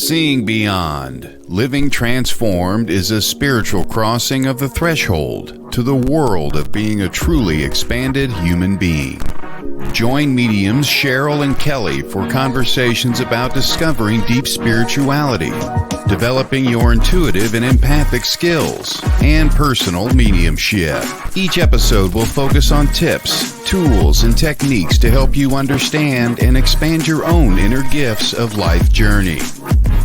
Seeing Beyond, Living Transformed is a spiritual crossing of the threshold to the world of being a truly expanded human being. Join mediums Cheryl and Kelley for conversations about discovering deep spirituality, developing your intuitive and empathic skills, and personal mediumship. Each episode will focus on tips, tools, and techniques to help you understand and expand your own inner gifts of life journey.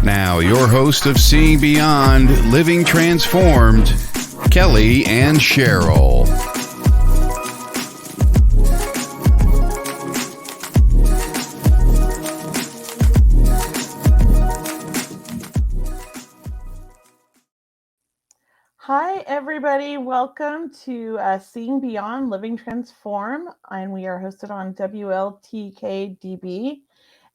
Now, your host of Seeing Beyond, Living Transformed, Kelley and Cheryl. Hi, everybody. Welcome to Seeing Beyond, Living Transform, and we are hosted on WLTKDB.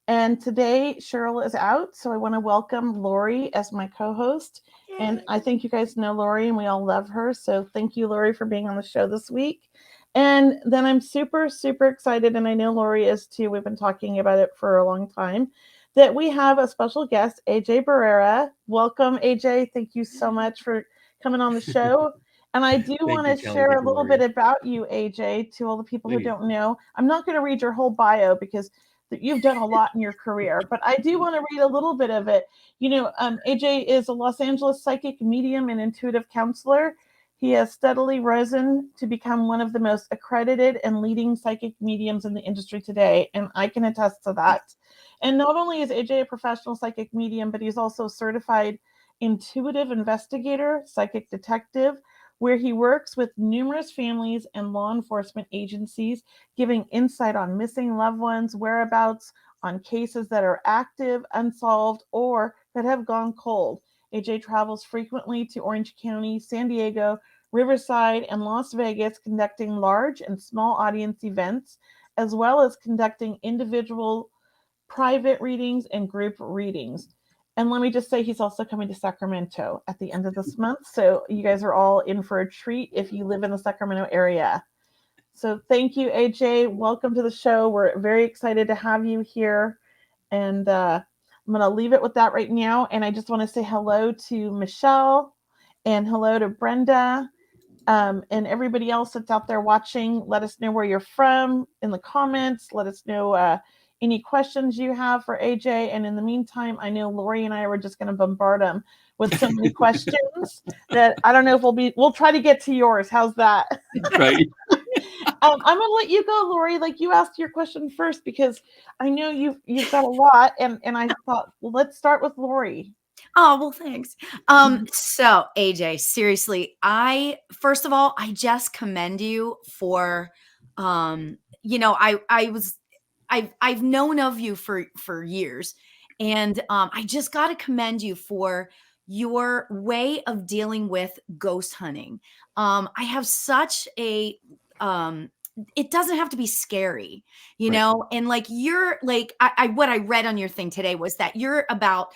And today, Cheryl is out, so I want to welcome Lori as my co-host. Yay. And I think you guys know Lori, and we all love her. So thank you, Lori, for being on the show this week. And then I'm super, super excited, and I know Lori is too. We've been talking about it for a long time, that we have a special guest, AJ Barrera. Welcome, AJ. Thank you so much for coming on the show. And I do want to share a little bit about you, AJ, to all the people who don't know. I'm not going to read your whole bio because you've done a lot in your career, but I do want to read a little bit of it. You know, AJ is a Los Angeles psychic medium and intuitive counselor. He has steadily risen to become one of the most accredited and leading psychic mediums in the industry today, and I can attest to that. And not only is AJ a professional psychic medium, but he's also a certified intuitive investigator, psychic detective, where he works with numerous families and law enforcement agencies, giving insight on missing loved ones, whereabouts, on cases that are active, unsolved, or that have gone cold. AJ travels frequently to Orange County, San Diego, Riverside, and Las Vegas, conducting large and small audience events, as well as conducting individual private readings and group readings. And let me just say, he's also coming to Sacramento at the end of this month. So you guys are all in for a treat if you live in the Sacramento area. So thank you, AJ. Welcome to the show. We're very excited to have you here. And I'm going to leave it with that right now. And I just want to say hello to Michelle and hello to Brenda and everybody else that's out there watching. Let us know where you're from in the comments. Let us know any questions you have for AJ. And in the meantime, I know Lori and I were just going to bombard him with so many questions that I don't know if we'll try to get to yours. How's that? Right. I'm going to let you go, Lori. Like, you asked your question first because I know you've got a lot. And I thought, well, let's start with Lori. Oh, well, thanks. So AJ, seriously, first of all, I just commend you for, I've known of you for years, and I just got to commend you for your way of dealing with ghost hunting. I have such a, it doesn't have to be scary, you know, and like, you're like, what I read on your thing today was that you're about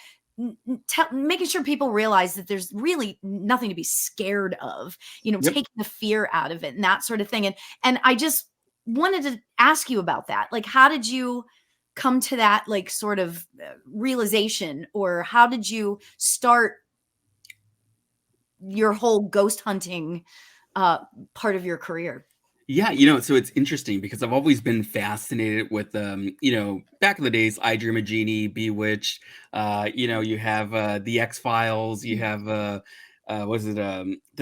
making sure people realize that there's really nothing to be scared of, you know, taking the fear out of it and that sort of thing. And I just wanted to ask you about that. Like, how did you come to that, like, sort of realization, or how did you start your whole ghost hunting part of your career? Yeah, you know, so it's interesting because I've always been fascinated with, you know, back in the days, I Dream a Genie, Bewitched, you know, you have the X-Files, you have, the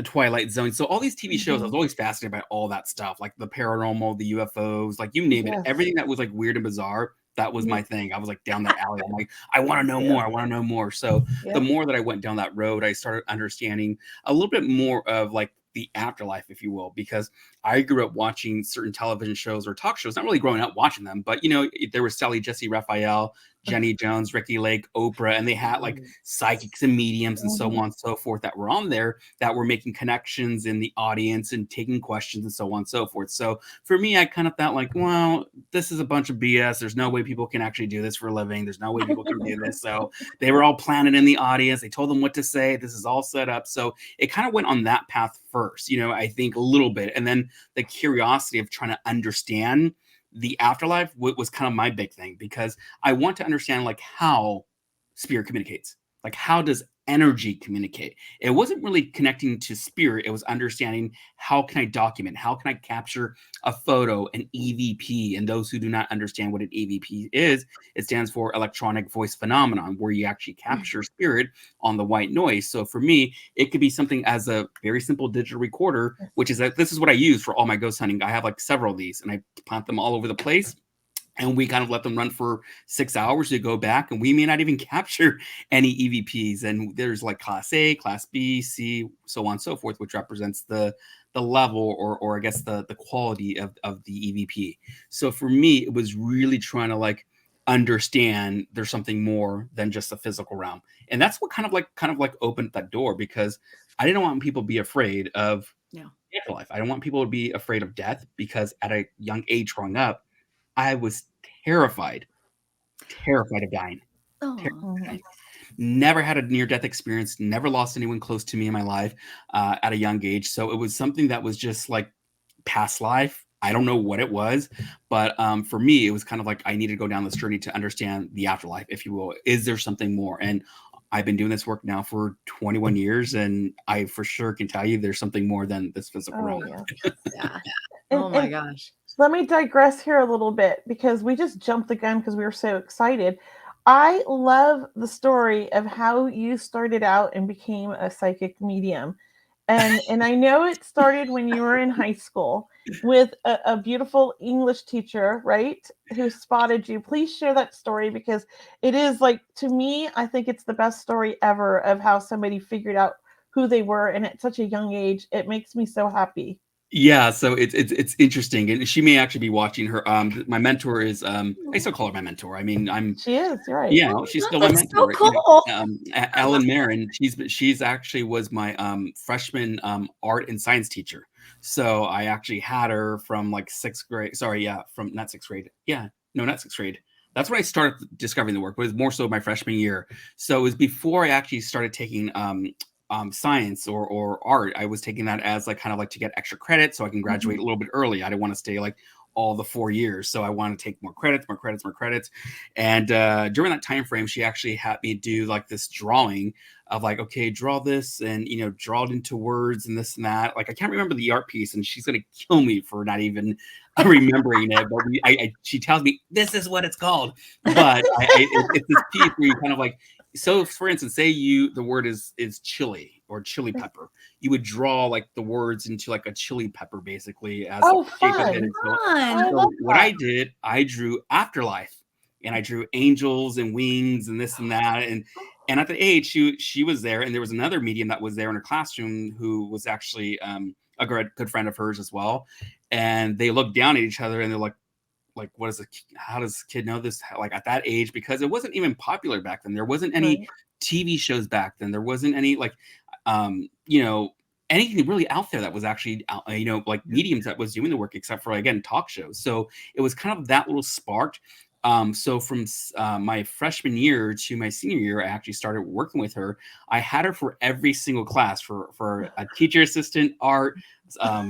Twilight Zone. So all these TV shows, I was always fascinated by all that stuff, like the paranormal, the UFOs, like you name it, everything that was like weird and bizarre. That was my thing. I was like down that alley. I'm like, I want to know more. I want to know more. So the more that I went down that road, I started understanding a little bit more of like the afterlife, if you will, because I grew up watching certain television shows or talk shows, not really growing up watching them, but, you know, there was Sally Jesse Raphael, Jenny Jones, Ricky Lake, Oprah, and they had like psychics and mediums and so on and so forth that were on there that were making connections in the audience and taking questions and so on and so forth. So for me, I kind of thought like, well, this is a bunch of BS. There's no way people can actually do this for a living. There's no way people can do this. So they were all planted in the audience. They told them what to say. This is all set up. So it kind of went on that path first, you know, I think a little bit. And then the curiosity of trying to understand the afterlife was kind of my big thing, because I want to understand like how spirit communicates. Like, how does energy communicate? It wasn't really connecting to spirit. It was understanding, how can I document? How can I capture a photo, an EVP? And those who do not understand what an EVP is, it stands for electronic voice phenomenon, where you actually capture spirit on the white noise. So for me, it could be something as a very simple digital recorder, which is this is what I use for all my ghost hunting. I have like several of these, and I plant them all over the place. And we kind of let them run for 6 hours to go back, and we may not even capture any EVPs. And there's like class A, class B, C, so on and so forth, which represents the level, or I guess the quality of the EVP. So for me, it was really trying to like understand there's something more than just the physical realm. And that's what kind of like opened that door, because I didn't want people to be afraid of the afterlife. I didn't want people to be afraid of death, because at a young age growing up, I was terrified of dying. Never had a near-death experience, never lost anyone close to me in my life at a young age. So it was something that was just like past life. I don't know what it was, but for me, it was kind of like I needed to go down this journey to understand the afterlife, if you will. Is there something more? And I've been doing this work now for 21 years, and I for sure can tell you there's something more than this physical realm. Yeah. Oh my gosh. Let me digress here a little bit, because we just jumped the gun because we were so excited. I love the story of how you started out and became a psychic medium. And I know it started when you were in high school with a beautiful English teacher, right, who spotted you. Please share that story, because it is like, to me, I think it's the best story ever of how somebody figured out who they were, and at such a young age. It makes me so happy. Yeah, so it's interesting, and she may actually be watching. Her my mentor is I still call her my mentor. I mean, she is, you're right. Yeah, she's still my mentor. So cool. Ellen Marin, she's actually was my freshman art and science teacher. So I actually had her from like 6th grade. Sorry, yeah, from not 6th grade. Yeah, no, not 6th grade. That's when I started discovering the work, but it was more so my freshman year. So it was before I actually started taking science or art. I was taking that as like kind of like to get extra credit so I can graduate a little bit early. I didn't want to stay like all the 4 years, so I wanted to take more credits. And during that time frame, she actually had me do like this drawing of like, okay, draw this, and draw it into words and this and that. Like, I can't remember the art piece, and she's gonna kill me for not even remembering it. But she tells me this is what it's called. But it's this piece where you kind of like, so for instance, say the word is chili or chili pepper. You would draw like the words into like a chili pepper, basically, as fun. So what I did, I drew afterlife, and I drew angels and wings and this and that. And at the age she was there, and there was another medium that was there in her classroom who was actually a good friend of hers as well. And they looked down at each other, and they're like, how does the kid know this? Like at that age, because it wasn't even popular back then. There wasn't any TV shows back then. There wasn't any like, anything really out there that was actually, like mediums that was doing the work, except for, again, talk shows. So it was kind of that little spark. So from my freshman year to my senior year, I actually started working with her. I had her for every single class, for a teacher assistant, art,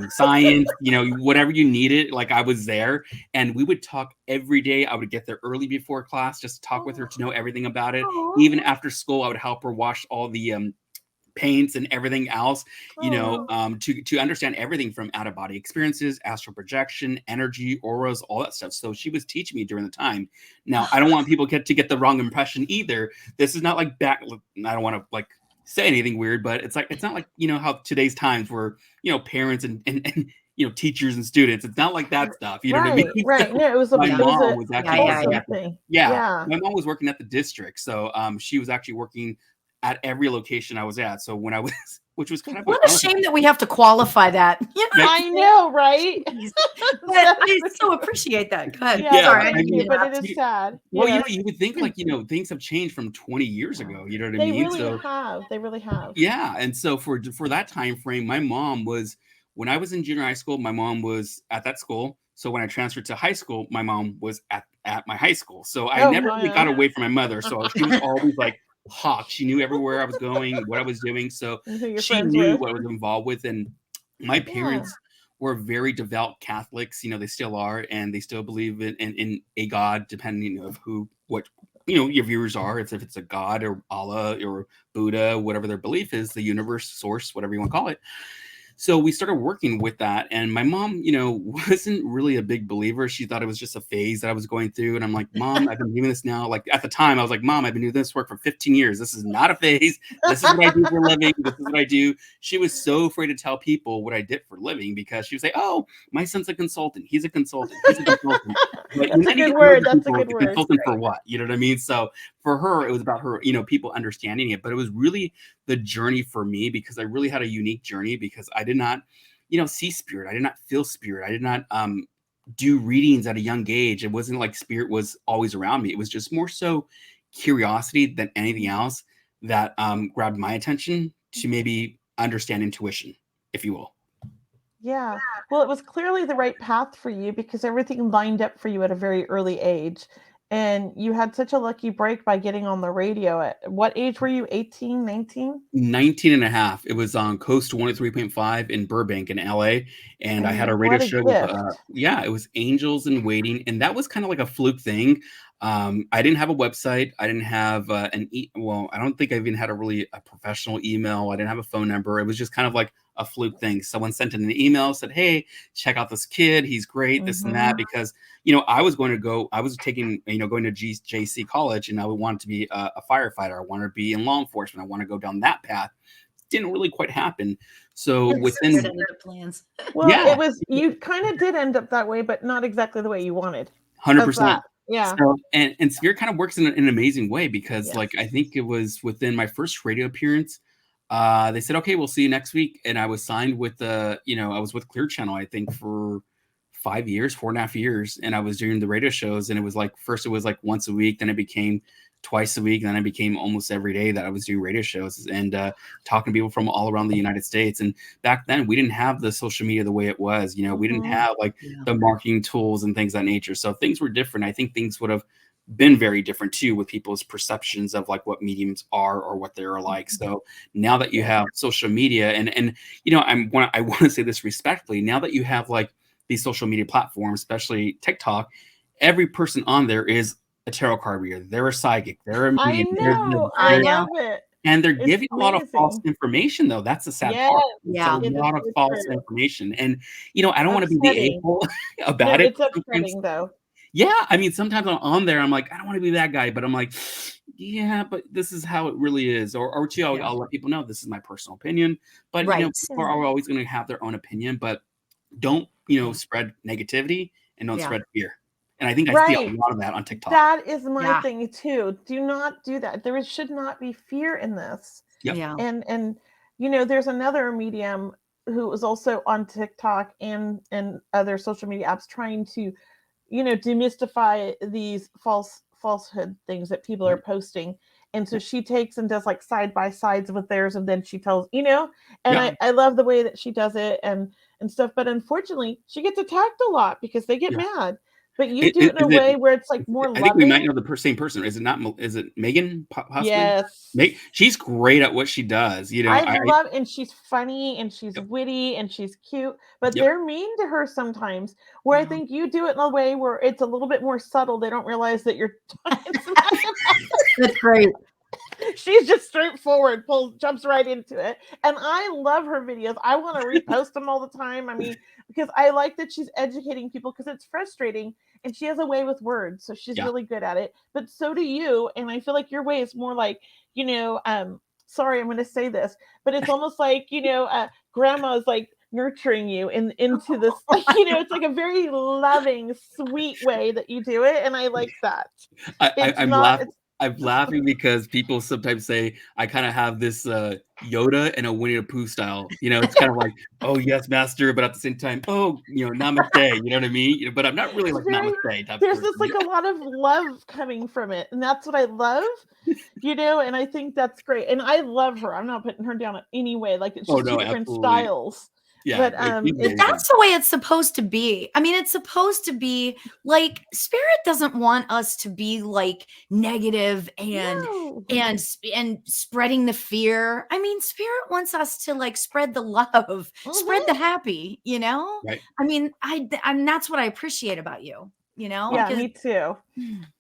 science, whatever you needed. Like, I was there, and we would talk every day. I would get there early before class, just to talk with her, to know everything about it. Even after school, I would help her wash all the paints and everything else, to understand everything from out-of-body experiences, astral projection, energy, auras, all that stuff. So she was teaching me during the time. Now, I don't want people to get the wrong impression either. This is not like back. I don't want to like say anything weird, but it's not like how today's times where parents and teachers and students. It's not like that stuff. You know what I mean? Right. So no, it was my mom was actually thing. My mom was working at the district, so she was actually working at every location I was at. So when I was, which was kind of what a shame that we have to qualify that. I know, right? But I so appreciate that. Go ahead. Yeah, sorry, but it is sad. Well, you would think like things have changed from 20 years ago. You know what I mean? They really have. Yeah, and so for that time frame, my mom was, when I was in junior high school, my mom was at that school. So when I transferred to high school, my mom was at my high school. So I never really got away from my mother. So she was always like hawk. She knew everywhere I was going, what I was doing. So she knew what I was involved with. And my parents were very devout Catholics. They still are, and they still believe in a God, depending of your viewers are. If it's a God or Allah or Buddha, whatever their belief is, the universe, source, whatever you want to call it. So we started working with that. And my mom, wasn't really a big believer. She thought it was just a phase that I was going through. And I'm like, Mom, I've been doing this now. Like at the time, I was like, Mom, I've been doing this work for 15 years. This is not a phase. This is what I do for a living. This is what I do. She was so afraid to tell people what I did for a living because she would say, oh, my son's a consultant. He's a consultant. He's a consultant. But That's a good word. That's a good word. Consultant for what? You know what I mean? So for her, it was about her, people understanding it. But it was really the journey for me because I really had a unique journey because I did not, see spirit. I did not feel spirit. I did not do readings at a young age. It wasn't like spirit was always around me. It was just more so curiosity than anything else that grabbed my attention to maybe understand intuition, if you will. Yeah. Well, it was clearly the right path for you because everything lined up for you at a very early age. And you had such a lucky break by getting on the radio. At what age were you? 18, 19? 19 and a half. It was on Coast 103.5 in Burbank in LA. And I had a radio show with, it was Angels in Waiting. And that was kind of like a fluke thing. I didn't have a website. I didn't have I don't think I even had a professional email. I didn't have a phone number. It was just kind of like a fluke thing. Someone sent in an email, said, hey, check out this kid. He's great, this and that. Because, I was going to JC college and I would want to be a firefighter. I wanted to be in law enforcement. I want to go down that path. Didn't really quite happen. So within the plans. Well, it was, you kind of did end up that way, but not exactly the way you wanted. 100%. Yeah. So, and Spirit kind of works in an amazing way because like, I think it was within my first radio appearance, they said, okay, we'll see you next week. And I was signed with I was with Clear Channel, I think for 4.5 years. And I was doing the radio shows and it was like, first it was like once a week, then it became twice a week. And then it became almost every day that I was doing radio shows and talking to people from all around the United States. And back then we didn't have the social media the way it was, we didn't have like the marketing tools and things of that nature. So things were different. I think things would have been very different too with people's perceptions of like what mediums are or what they're like. So now that you have social media and I want to say this respectfully, now that you have like these social media platforms, especially TikTok, every person on there is a tarot card reader. They're a psychic. They're a medium. I love it. And they're giving a lot of false information, though. That's the sad part. Yeah. It's a lot of false information. And, I don't want to be the a-hole about it. It's upsetting, though. Yeah. I mean, sometimes I'm on there, I'm like, I don't want to be that guy. But I'm like, yeah, but this is how it really is. Or two, I'll let people know this is my personal opinion. But, people are always going to have their own opinion. But don't, spread negativity and don't spread fear. And I think I see a lot of that on TikTok. That is my thing too. Do not do that. There should not be fear in this. Yep. Yeah. And there's another medium who was also on TikTok and other social media apps trying to, demystify these falsehood things that people are posting. And so she takes and does like side by sides with theirs, and then she tells, and I love the way that she does it and stuff. But unfortunately, she gets attacked a lot because they get mad. But you do it in a way where it's like more loving. I think we might know the same person. Is it not? Is it Megan? Possibly? Yes. She's great at what she does. I love, and she's funny, and she's witty, and she's cute. But they're mean to her sometimes. Where I think you do it in a way where it's a little bit more subtle. They don't realize that you're. That's great. She's just straightforward, jumps right into it. And I love her videos. I want to repost them all the time. I mean, because I like that she's educating people because it's frustrating and she has a way with words. So she's really good at it. But so do you. And I feel like your way is more like, sorry, I'm going to say this, but it's almost like, grandma's like nurturing you into this, it's like a very loving, sweet way that you do it. And I like that. I'm laughing because people sometimes say I kind of have this Yoda and a Winnie the Pooh style. It's kind of like, oh yes, master, but at the same time, oh, namaste. You know what I mean? But I'm not really like namaste. There's just like a lot of love coming from it, and that's what I love. And I think that's great. And I love her. I'm not putting her down in any way. Like it's just two different styles. Yeah, but that's the way it's supposed to be. I mean, it's supposed to be like Spirit doesn't want us to be like negative and spreading the fear. I mean, Spirit wants us to like spread the love, spread the happy. Right. I mean, and that's what I appreciate about you. Yeah, because me too. Well,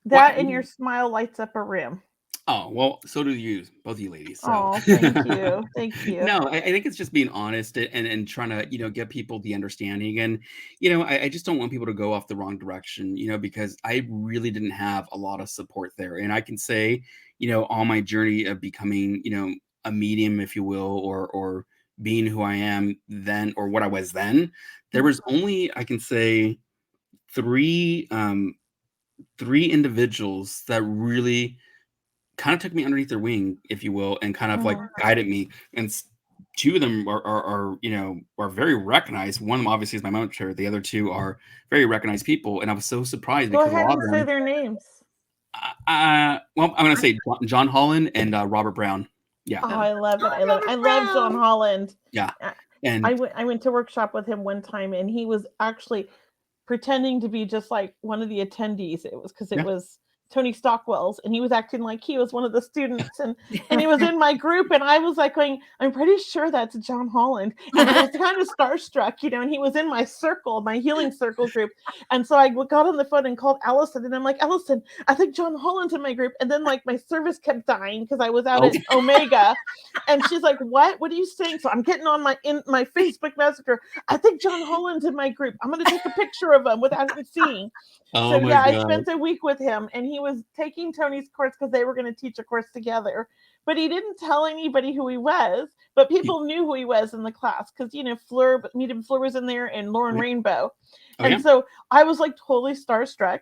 That and your smile lights up a room. Oh, well, so do you, both of you ladies. So Oh, thank you. Thank you. no, I think it's just being honest and trying to, get people the understanding. And, I just don't want people to go off the wrong direction, because I really didn't have a lot of support there. And I can say, on my journey of becoming, a medium, if you will, or being who I am then, or what I was then, there was only, I can say, three individuals that really kind of took me underneath their wing, if you will, and kind of like guided me. And two of them are very recognized. One of them obviously is my mentor. The other two are very recognized people. And I was so surprised Go because a ahead lot and of say them, their names. well, I'm going to say John Holland and Robert Brown. Yeah. Oh, I love it. I love it. I love John Holland. Yeah. I- And I went to workshop with him one time, and he was actually pretending to be just like one of the attendees. It was because it Yeah. was Tony Stockwell's, and he was acting like he was one of the students, and he was in my group, and I was like going, I'm pretty sure that's John Holland. And I was kind of starstruck, and he was in my circle, my healing circle group. And so I got on the phone and called Allison, and I'm like, Allison, I think John Holland's in my group. And then like my service kept dying because I was out at Omega. And she's like, what are you saying? So I'm getting on my Facebook Messenger. I think John Holland's in my group. I'm going to take a picture of him without him seeing. oh So my yeah, God. I spent a week with him, and he was taking Tony's course because they were going to teach a course together. But he didn't tell anybody who he was, but people knew who he was in the class because, Medium Fleur was in there, and Lauren Rainbow. And so I was like totally starstruck.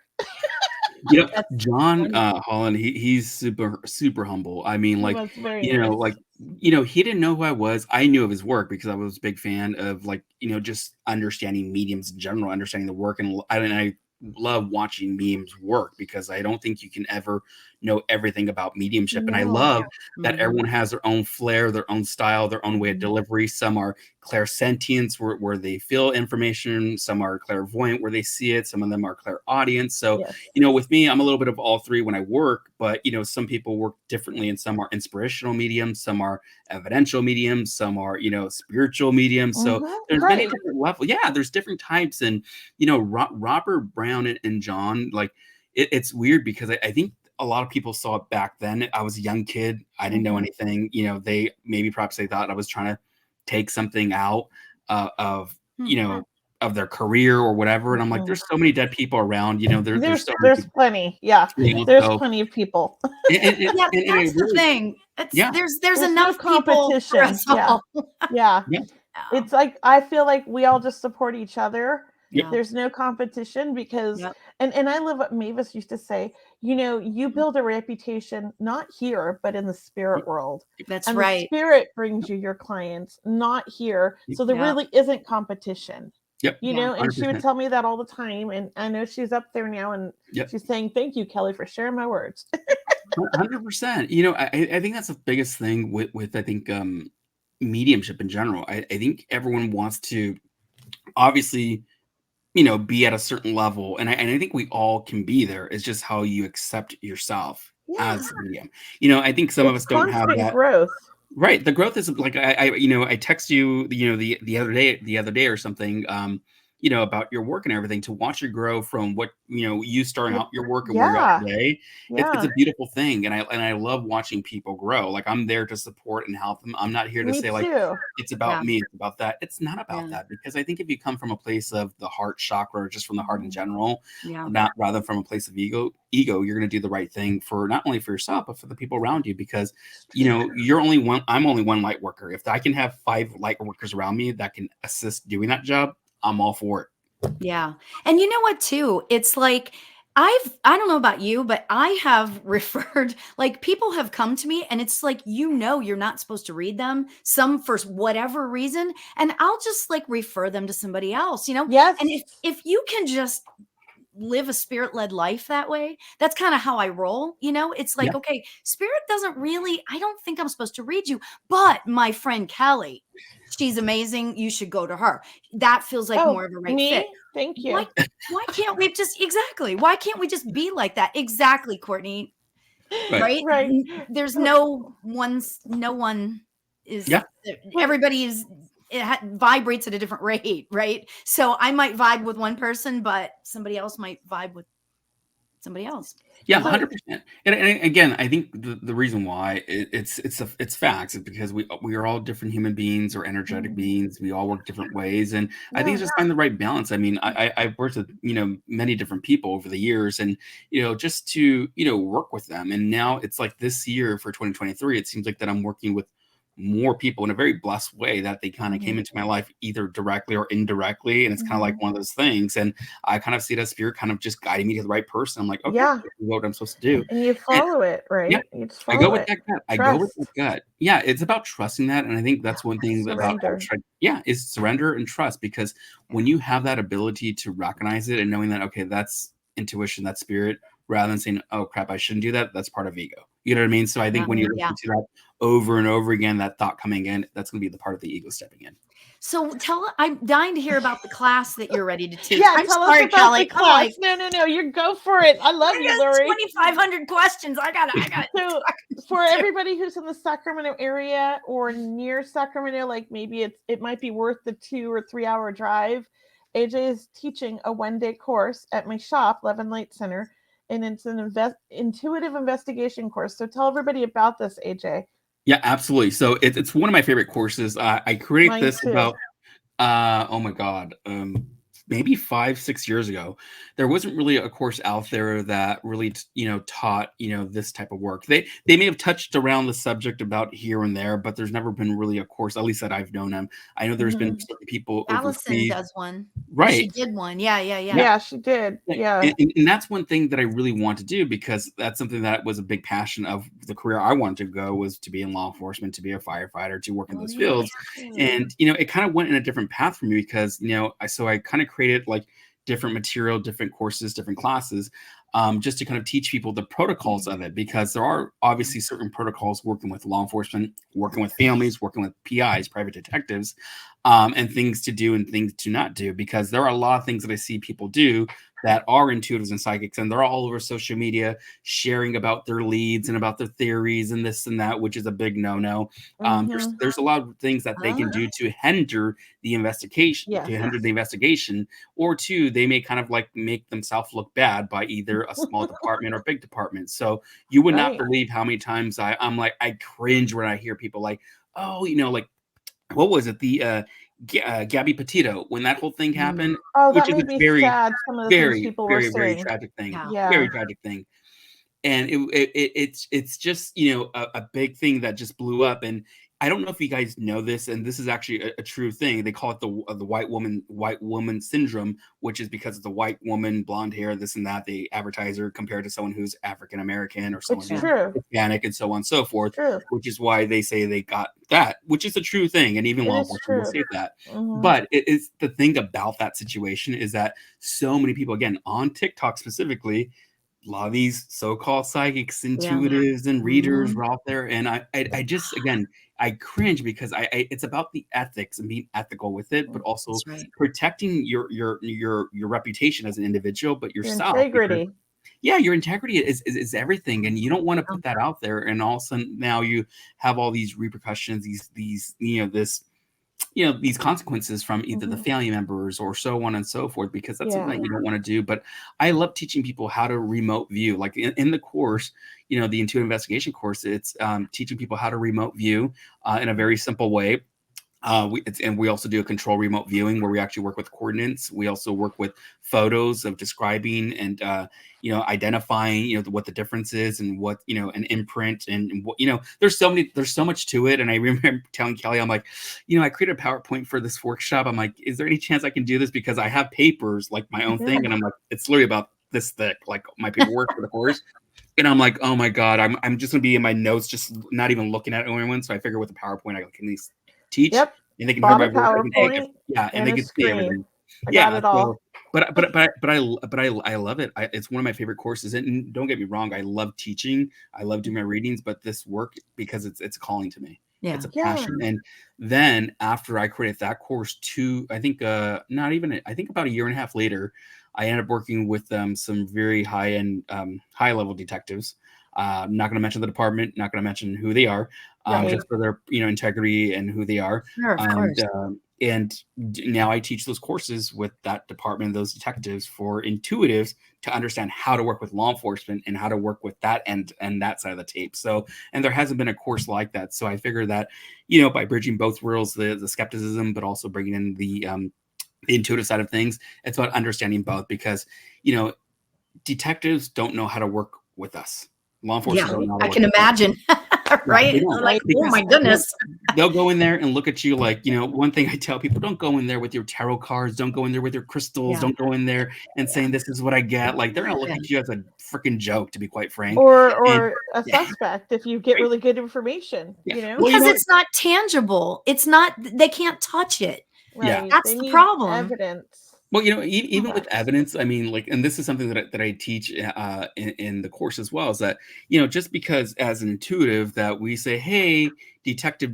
John Holland, he's super, super humble. I mean, like, he didn't know who I was. I knew of his work because I was a big fan of like, just understanding mediums in general, understanding the work. And I love watching mediums work because I don't think you can ever know everything about mediumship. And I love that everyone has their own flair, their own style, their own way of delivery. Some are clairsentients where they feel information. Some are clairvoyant where they see it. Some of them are clairaudience. So, with me, I'm a little bit of all three when I work, but, some people work differently, and some are inspirational mediums. Some are evidential mediums. Some are, spiritual mediums. So there's many different levels. Yeah, there's different types. And, Robert Brown and John, like it's weird because I think a lot of people saw it back then. I was a young kid. I didn't know anything. They perhaps they thought I was trying to take something out of their career or whatever. And I'm like, there's so many dead people around. There's plenty. Yeah, there's plenty of people. That's the thing. There's enough competition. For us all. Yeah. It's like I feel like we all just support each other. Yep. There's no competition because, and I love what Mavis used to say, you build a reputation, not here, but in the spirit world. That's and right. The spirit brings you your clients, not here. So there really isn't competition. Yep. And 100%. She would tell me that all the time. And I know she's up there now, and she's saying, thank you, Kelley, for sharing my words. 100%. I think that's the biggest thing with I think, mediumship in general. I think everyone wants to obviously, be at a certain level. And I think we all can be there. It's just how you accept yourself as a medium. I think some of us don't have that growth. Right. The growth is like, I text you, the other day or something, about your work and everything, to watch you grow from what, you starting out your work and where you're at today. It's a beautiful thing. And I love watching people grow. Like, I'm there to support and help them. I'm not here to say like, it's about me, it's about that. It's not about that, because I think if you come from a place of the heart chakra, or just from the heart in general, not rather from a place of ego, you're going to do the right thing for not only for yourself, but for the people around you, because, you're only one, I'm only one light worker. If I can have 5 light workers around me that can assist doing that job, I'm all for it. Yeah. And you know what, too? It's like, I don't know about you, but I have referred, like, people have come to me, and it's like, you're not supposed to read them, some for whatever reason. And I'll just like refer them to somebody else, Yes. And if you can just live a spirit-led life that way, that's kind of how I roll. It's like, okay, spirit doesn't really, I don't think I'm supposed to read you, but my friend Kelley, she's amazing. You should go to her. That feels like more of a right fit. Thank you. Why can't we why can't we just be like that? Exactly, Courtney. Right? Right. There's no one is, everybody is vibrates at a different rate, right? So I might vibe with one person, but somebody else might vibe with somebody else. Yeah, 100%. And again, I think the reason why it's facts is because we are all different human beings or energetic beings. We all work different ways, and I think it's just find the right balance. I mean, I've worked with many different people over the years, and just to work with them. And now it's like this year for 2023, it seems like that I'm working with more people in a very blessed way, that they kind of came into my life either directly or indirectly, and it's kind of like one of those things, and I kind of see that spirit kind of just guiding me to the right person. I'm like, okay, this is what I'm supposed to do, and you follow it, right? Yeah, You just I follow go with it. that gut. I Trust. go with that gut. Yeah, it's about trusting that, and I think that's one thing about is surrender and trust, because when you have that ability to recognize it and knowing that, okay, that's intuition, that's spirit, rather than saying, oh crap, I shouldn't do that, that's part of ego. You know what I mean? So I think when you listen to that over and over again, that thought coming in, that's going to be the part of the ego stepping in. So I'm dying to hear about the class that you're ready to teach. Yeah, I'm tell sorry, us about Kelley. the class. No, you go for it. I love you, Lori. 2,500 questions. I got it. So for everybody who's in the Sacramento area or near Sacramento, like maybe it might be worth the 2 or 3 hour drive. AJ is teaching a 1-day course at my shop, Levin Light Center, and it's an intuitive investigation course. So tell everybody about this, AJ. Yeah, absolutely. So it's one of my favorite courses. I created this about oh my God, maybe 5-6 years ago. There wasn't really a course out there that really taught this type of work. They may have touched around the subject about here and there, but there's never been really a course, at least that I've known them. I know there's been certain people Allison overseas. does one. Right. She did one. Yeah, she did. Yeah. And that's one thing that I really want to do, because that's something that was a big passion of the career I wanted to go, was to be in law enforcement, to be a firefighter, to work in those fields. And it kind of went in a different path for me, because I kind of created like different material, different courses, different classes, just to kind of teach people the protocols of it, because there are obviously certain protocols working with law enforcement, working with families, working with PIs, private detectives, and things to do and things to not do, because there are a lot of things that I see people do that are intuitives and psychics, and they're all over social media sharing about their leads and about their theories and this and that, which is a big no-no. There's a lot of things that they can do to hinder the investigation, or two, they may kind of like make themselves look bad by either a small department or big department. So you would not believe how many times I'm like, I cringe when I hear people like, oh, like, what was it? The Gabby Petito, when that whole thing happened, which is a very sad. Some of the things people were saying. Very tragic thing. Very tragic thing. And it's just a big thing that just blew up. And I don't know if you guys know this, and this is actually a true thing. They call it the white woman syndrome, which is because of the white woman, blonde hair, this and that. The advertiser compared to someone who's African American or someone who's Hispanic and so on and so forth. Which is why they say they got that, which is a true thing, and even law enforcement will say that. But it is the thing about that situation is that so many people, again on TikTok specifically, a lot of these so-called psychics, intuitives, and readers were out there, and I just, again, I cringe, because it's about the ethics and being ethical with it, but also protecting your reputation as an individual, but yourself. Your integrity. Your integrity is everything, and you don't want to put that out there. And all of a sudden, now you have all these repercussions, these consequences from either the family members or so on and so forth, because that's something that you don't want to do. But I love teaching people how to remote view. Like in the course, the intuitive investigation course, it's teaching people how to remote view in a very simple way. We also do a control remote viewing where we actually work with coordinates. We also work with photos of describing and identifying what the difference is, and what an imprint, and what there's so much to it. And I remember telling Kelley, I'm like, I created a PowerPoint for this workshop. I'm like, is there any chance I can do this, because I have papers like my own thing, and I'm like, it's literally about this thick, like my paperwork for the course. And I'm like, oh my God, I'm just gonna be in my notes, just not even looking at anyone. So I figure with the PowerPoint, I can at least teach, and they can hear my voice, and they can see everything. I got it all. But I love it. It's one of my favorite courses. And don't get me wrong, I love teaching. I love doing my readings, but this work, because it's calling to me. It's a passion. And then after I created that course, I think about a year and a half later, I ended up working with some very high-end, high-level detectives. Not going to mention the department, not going to mention who they are, just for their, integrity and who they are. Sure, of course. And now I teach those courses with that department, those detectives, for intuitives to understand how to work with law enforcement and how to work with that and that side of the tape. So, and there hasn't been a course like that. So I figured that, by bridging both worlds, the skepticism, but also bringing in the intuitive side of things, it's about understanding both, because, detectives don't know how to work with us. Law enforcement don't know how to I work can with us. imagine. Right? Like, oh my goodness. They'll go in there and look at you like, one thing I tell people, don't go in there with your tarot cards, don't go in there with your crystals, don't go in there and saying this is what I get. Like, they're gonna look at you as a freaking joke, to be quite frank. Or a suspect if you get really good information, Because it's not tangible. It's not, they can't touch it. Right. That's the problem. Evidence. Well, even with evidence, I mean, like, and this is something that I teach in the course as well, is that, just because as an intuitive that we say, hey, detective,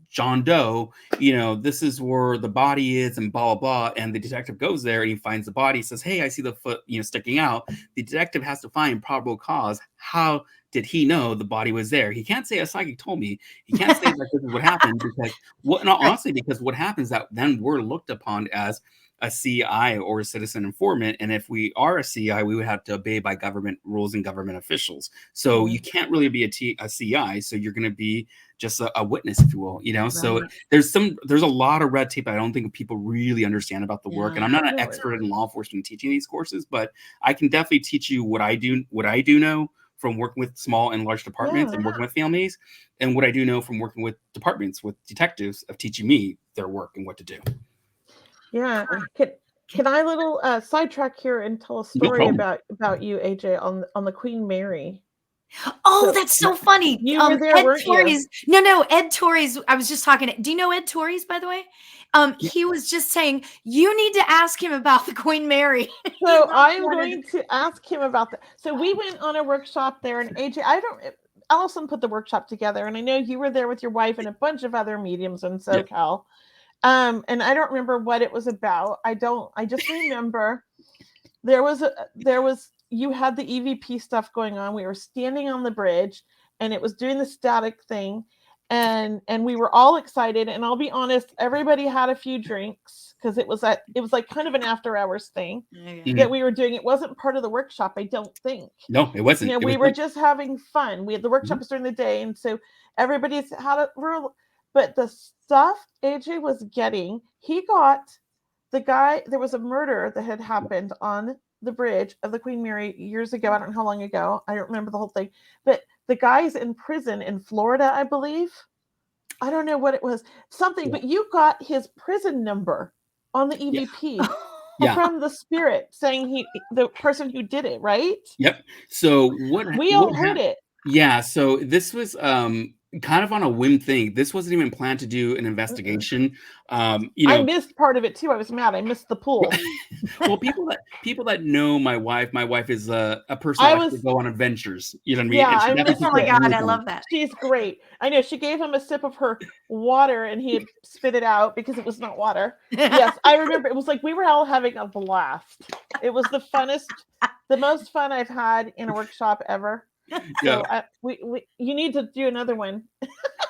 John Doe, this is where the body is and blah, blah, blah. And the detective goes there and he finds the body, says, hey, I see the foot, sticking out. The detective has to find probable cause. How did he know the body was there? He can't say a psychic told me. He can't say that this is what happened, because honestly, because what happens that then we're looked upon as a CI or a citizen informant. And if we are a CI, we would have to obey by government rules and government officials. So you can't really be a CI. So you're going to be just a witness, if you will, So there's a lot of red tape I don't think people really understand about the work. And I'm not an expert in law enforcement teaching these courses, but I can definitely teach you what I do know from working with small and large departments and working with families, and what I do know from working with departments, with detectives, of teaching me their work and what to do. Yeah. Can I little sidetrack here and tell a story about you, AJ, on the Queen Mary? Oh, that's so funny. You were there, weren't you? No, Ed Torrey's. I was just talking. Do you know Ed Torrey's, by the way? He was just saying, you need to ask him about the Queen Mary. So I'm going to ask him about that. So we went on a workshop there, and AJ, Allison put the workshop together, and I know you were there with your wife and a bunch of other mediums in SoCal. And I don't remember what it was about. I just remember you had the EVP stuff going on. We were standing on the bridge and it was doing the static thing, and we were all excited. And I'll be honest, everybody had a few drinks because it was like kind of an after hours thing that we were doing. It wasn't part of the workshop, I don't think. No, it wasn't. We were just having fun. We had the workshop was during the day, and so everybody's had a real. But the stuff AJ was getting, he got the guy, there was a murder that had happened on the bridge of the Queen Mary years ago. I don't know how long ago. I don't remember the whole thing. But the guy's in prison in Florida, I believe. I don't know what it was. Something, but you got his prison number on the EVP from the spirit saying the person who did it, right? Yep. So we all heard it. Yeah. So this was kind of on a whim thing. This wasn't even planned to do an investigation. I missed part of it too. I was mad. I missed the pool. Well, people that know my wife is a person that likes to go on adventures. You know what I mean? Yeah, oh my God, I love that. She's great. I know. She gave him a sip of her water and he had spit it out because it was not water. Yes, I remember. It was like we were all having a blast. It was the most fun I've had in a workshop ever. So you need to do another one.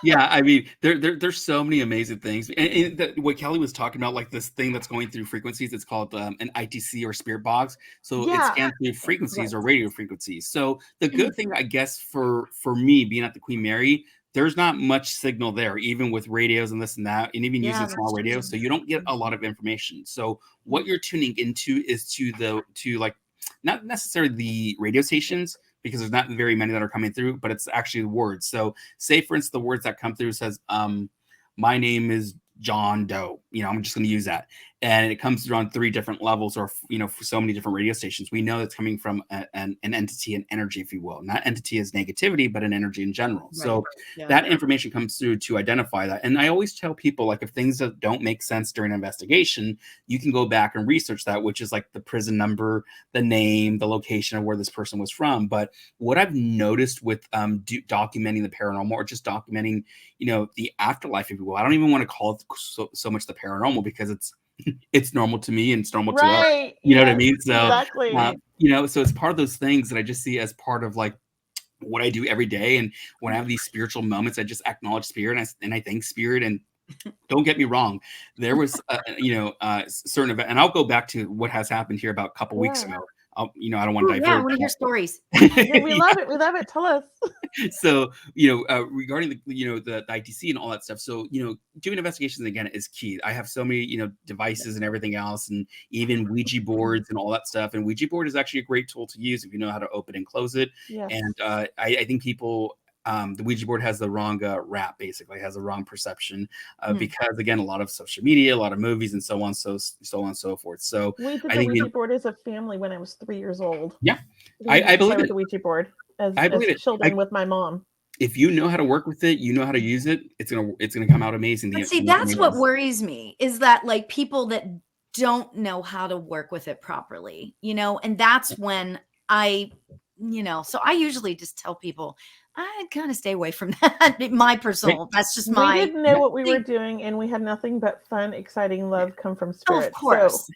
Yeah, I mean, there's so many amazing things. And what Kelley was talking about, like this thing that's going through frequencies, it's called an ITC or spirit box. So it scans through frequencies or radio frequencies. So the good thing, I guess, for me being at the Queen Mary, there's not much signal there, even with radios and this and that, and even using small radios. So you don't get a lot of information. So what you're tuning into is to like not necessarily the radio stations, because there's not very many that are coming through, but it's actually the words. So say, for instance, the words that come through says, my name is John Doe. I'm just going to use that. And it comes through on 3 different levels, or, for so many different radio stations. We know it's coming from an entity, an energy, if you will. Not entity as negativity, but an energy in general. Right. So that information comes through to identify that. And I always tell people, like, if things that don't make sense during an investigation, you can go back and research that, which is like the prison number, the name, the location of where this person was from. But what I've noticed with documenting the paranormal, or just documenting, the afterlife, if you will, I don't even want to call it so much the paranormal, because it's normal to me and it's normal to us. You know what I mean? So, exactly. so it's part of those things that I just see as part of, like, what I do every day. And when I have these spiritual moments, I just acknowledge spirit and I thank spirit. And don't get me wrong, there was certain event, and I'll go back to what has happened here about a couple weeks ago. I don't want to diverge. Yeah, I want to hear stories. Yeah, we love it. We love it. Tell us. So, regarding the ITC and all that stuff. So, doing investigations again is key. I have so many, devices and everything else, and even Ouija boards and all that stuff. And Ouija board is actually a great tool to use if you know how to open and close it. Yes. And I think people, the Ouija board has the wrong rap, basically has the wrong perception because again, a lot of social media, a lot of movies, and so on, so on and so forth. So we did the Ouija board as a family when I was 3 years old. Yeah, I believe it. The Ouija board as children with my mom. If you know how to work with it, you know how to use it. It's gonna come out amazing. But see, that's what worries me is that like people that don't know how to work with it properly, and that's when so I usually just tell people I kind of stay away from that. My personal, that's just my. We didn't know what we were doing, and we had nothing but fun, exciting love come from spirit. Oh, of course.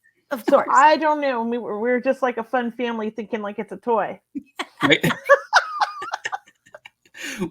So I don't know. We were just like a fun family thinking like it's a toy. Right.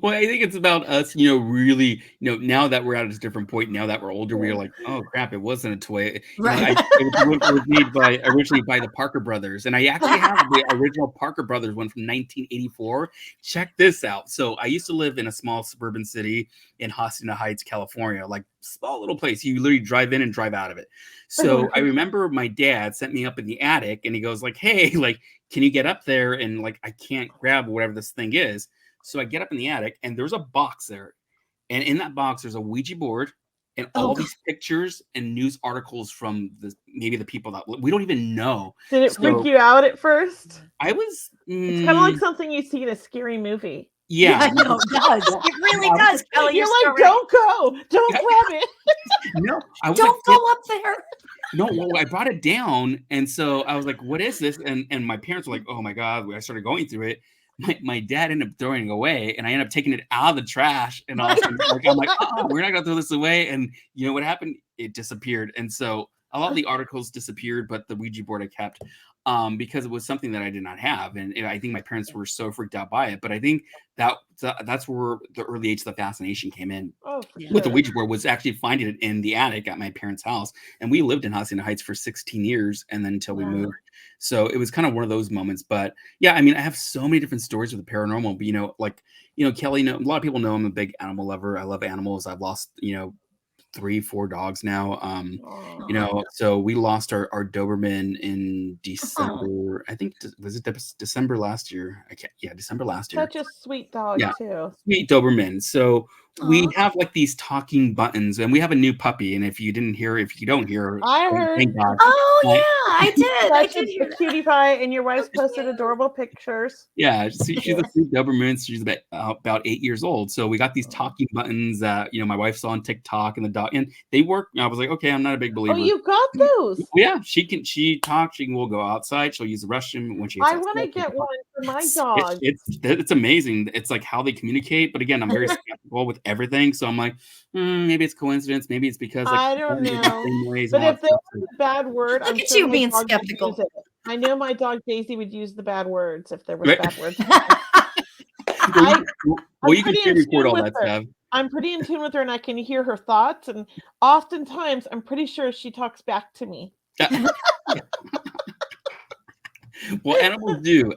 Well, I think it's about us, really, now that we're at a different point, now that we're older, we're like, oh crap, it wasn't a toy. Right. It was made originally by the Parker Brothers. And I actually have the original Parker Brothers one from 1984. Check this out. So I used to live in a small suburban city in Hacienda Heights, California, like small little place. You literally drive in and drive out of it. So I remember my dad sent me up in the attic and he goes like, hey, like, can you get up there? And like, I can't grab whatever this thing is. So I get up in the attic and there's a box there. And in that box, there's a Ouija board and all these pictures and news articles from maybe the people that we don't even know. Did it freak you out at first? I was. It's kind of like something you see in a scary movie. Yeah. No, it does. It really does, Kelley. You're like, don't go. Don't grab it. No, I was don't go up there. No, well, I brought it down. And so I was like, what is this? And my parents were like, oh my God. I started going through it. My dad ended up throwing it away, and I ended up taking it out of the trash. And all I'm like, we're not gonna throw this away. And you know what happened? It disappeared. And so a lot of the articles disappeared, but the Ouija board I kept because it was something that I did not have. And I think my parents were so freaked out by it. But I think that's where the early age of the fascination came in. With the Ouija board was actually finding it in the attic at my parents' house. And we lived in Hacienda Heights for 16 years and then until we moved. So it was kind of one of those moments. But yeah, I mean, I have so many different stories with the paranormal. But Kelley, a lot of people know I'm a big animal lover. I love animals. I've lost, 3-4 dogs now. So we lost our Doberman in December. I think was it December last year? December last year. Such a sweet dog too. Sweet Doberman. So we have like these talking buttons, and we have a new puppy. And if you don't hear, I heard. Thank God. Oh yeah, I did. I did hear a cutie pie, and your wife's posted adorable pictures. Yeah, she's a sweet Doberman. She's about 8 years old. So we got these talking buttons that my wife saw on TikTok, and the dog, and they work. I was like, okay, I'm not a big believer. Oh, you got those? Yeah, she talks. Will go outside. She'll use the restroom when she. I want to get one for my dog. It's amazing. It's like how they communicate. But again, I'm very skeptical with everything. So I'm like, maybe it's coincidence. Maybe it's because I don't know. But if there was a bad word, look at you being skeptical. I know my dog Daisy would use the bad words if there were bad words. You can record all that stuff. I'm pretty in tune with her, and I can hear her thoughts. And oftentimes, I'm pretty sure she talks back to me. Well, animals do.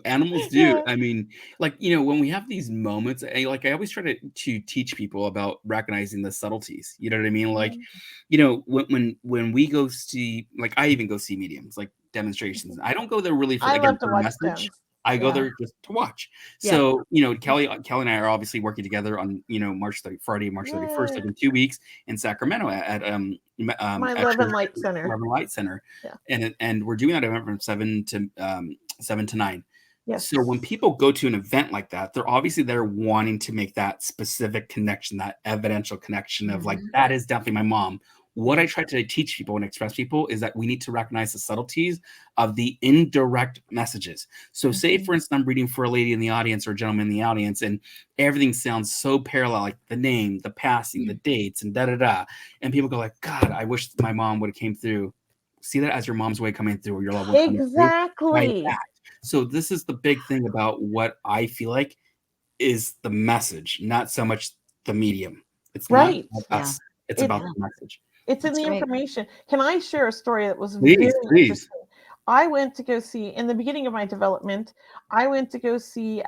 Yeah. I mean, when we have these moments, I always try to teach people about recognizing the subtleties. You know what I mean? Like, when we go see, like, I even go see mediums, like demonstrations. I don't go there really for a message. I go there just to watch. So, Kelley and I are obviously working together on, Friday, March 31st, like in 2 weeks in Sacramento at my Love and Light Center. Love and Light Center. Yeah. And we're doing that event from 7 to 9. Yes. So when people go to an event like that, they're wanting to make that specific connection, that evidential connection of like, that is definitely my mom. What I try to teach people and express people is that we need to recognize the subtleties of the indirect messages. So say, for instance, I'm reading for a lady in the audience or a gentleman in the audience, and everything sounds so parallel, like the name, the passing, the dates, and da-da-da. And people go like, God, I wish my mom would have came through. See that as your mom's way coming through, or your loved one exactly. Like that. So this is the big thing about what I feel like is the message, not so much the medium. It's Right. not about us. It's about the message. It's in the information. Can I share a story that was Please, very please. interesting? I went to go see, in the beginning of my development, I went to go see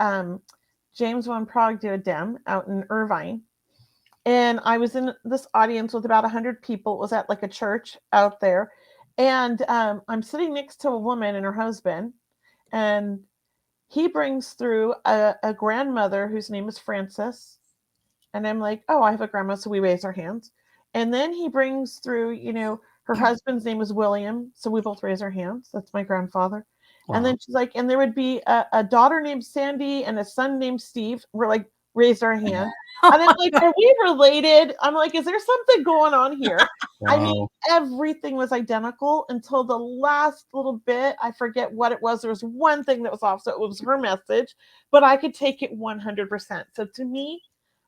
James von Prague do a dem out in Irvine. And I was in this audience with about 100 people. It was at like a church out there. And I'm sitting next to a woman and her husband. And he brings through a grandmother whose name is Frances. And I'm like, oh, I have a grandma. So we raise our hands. And then he brings through, you know, her husband's name is William. So we both raise our hands. That's my grandfather. Wow. And then she's like, and there would be a daughter named Sandy and a son named Steve. We're like, raised our hand. And I'm like, are we related? I'm like, is there something going on here? Wow. I mean, everything was identical until the last little bit. I forget what it was. There was one thing that was off. So it was her message, but I could take it 100%. So to me,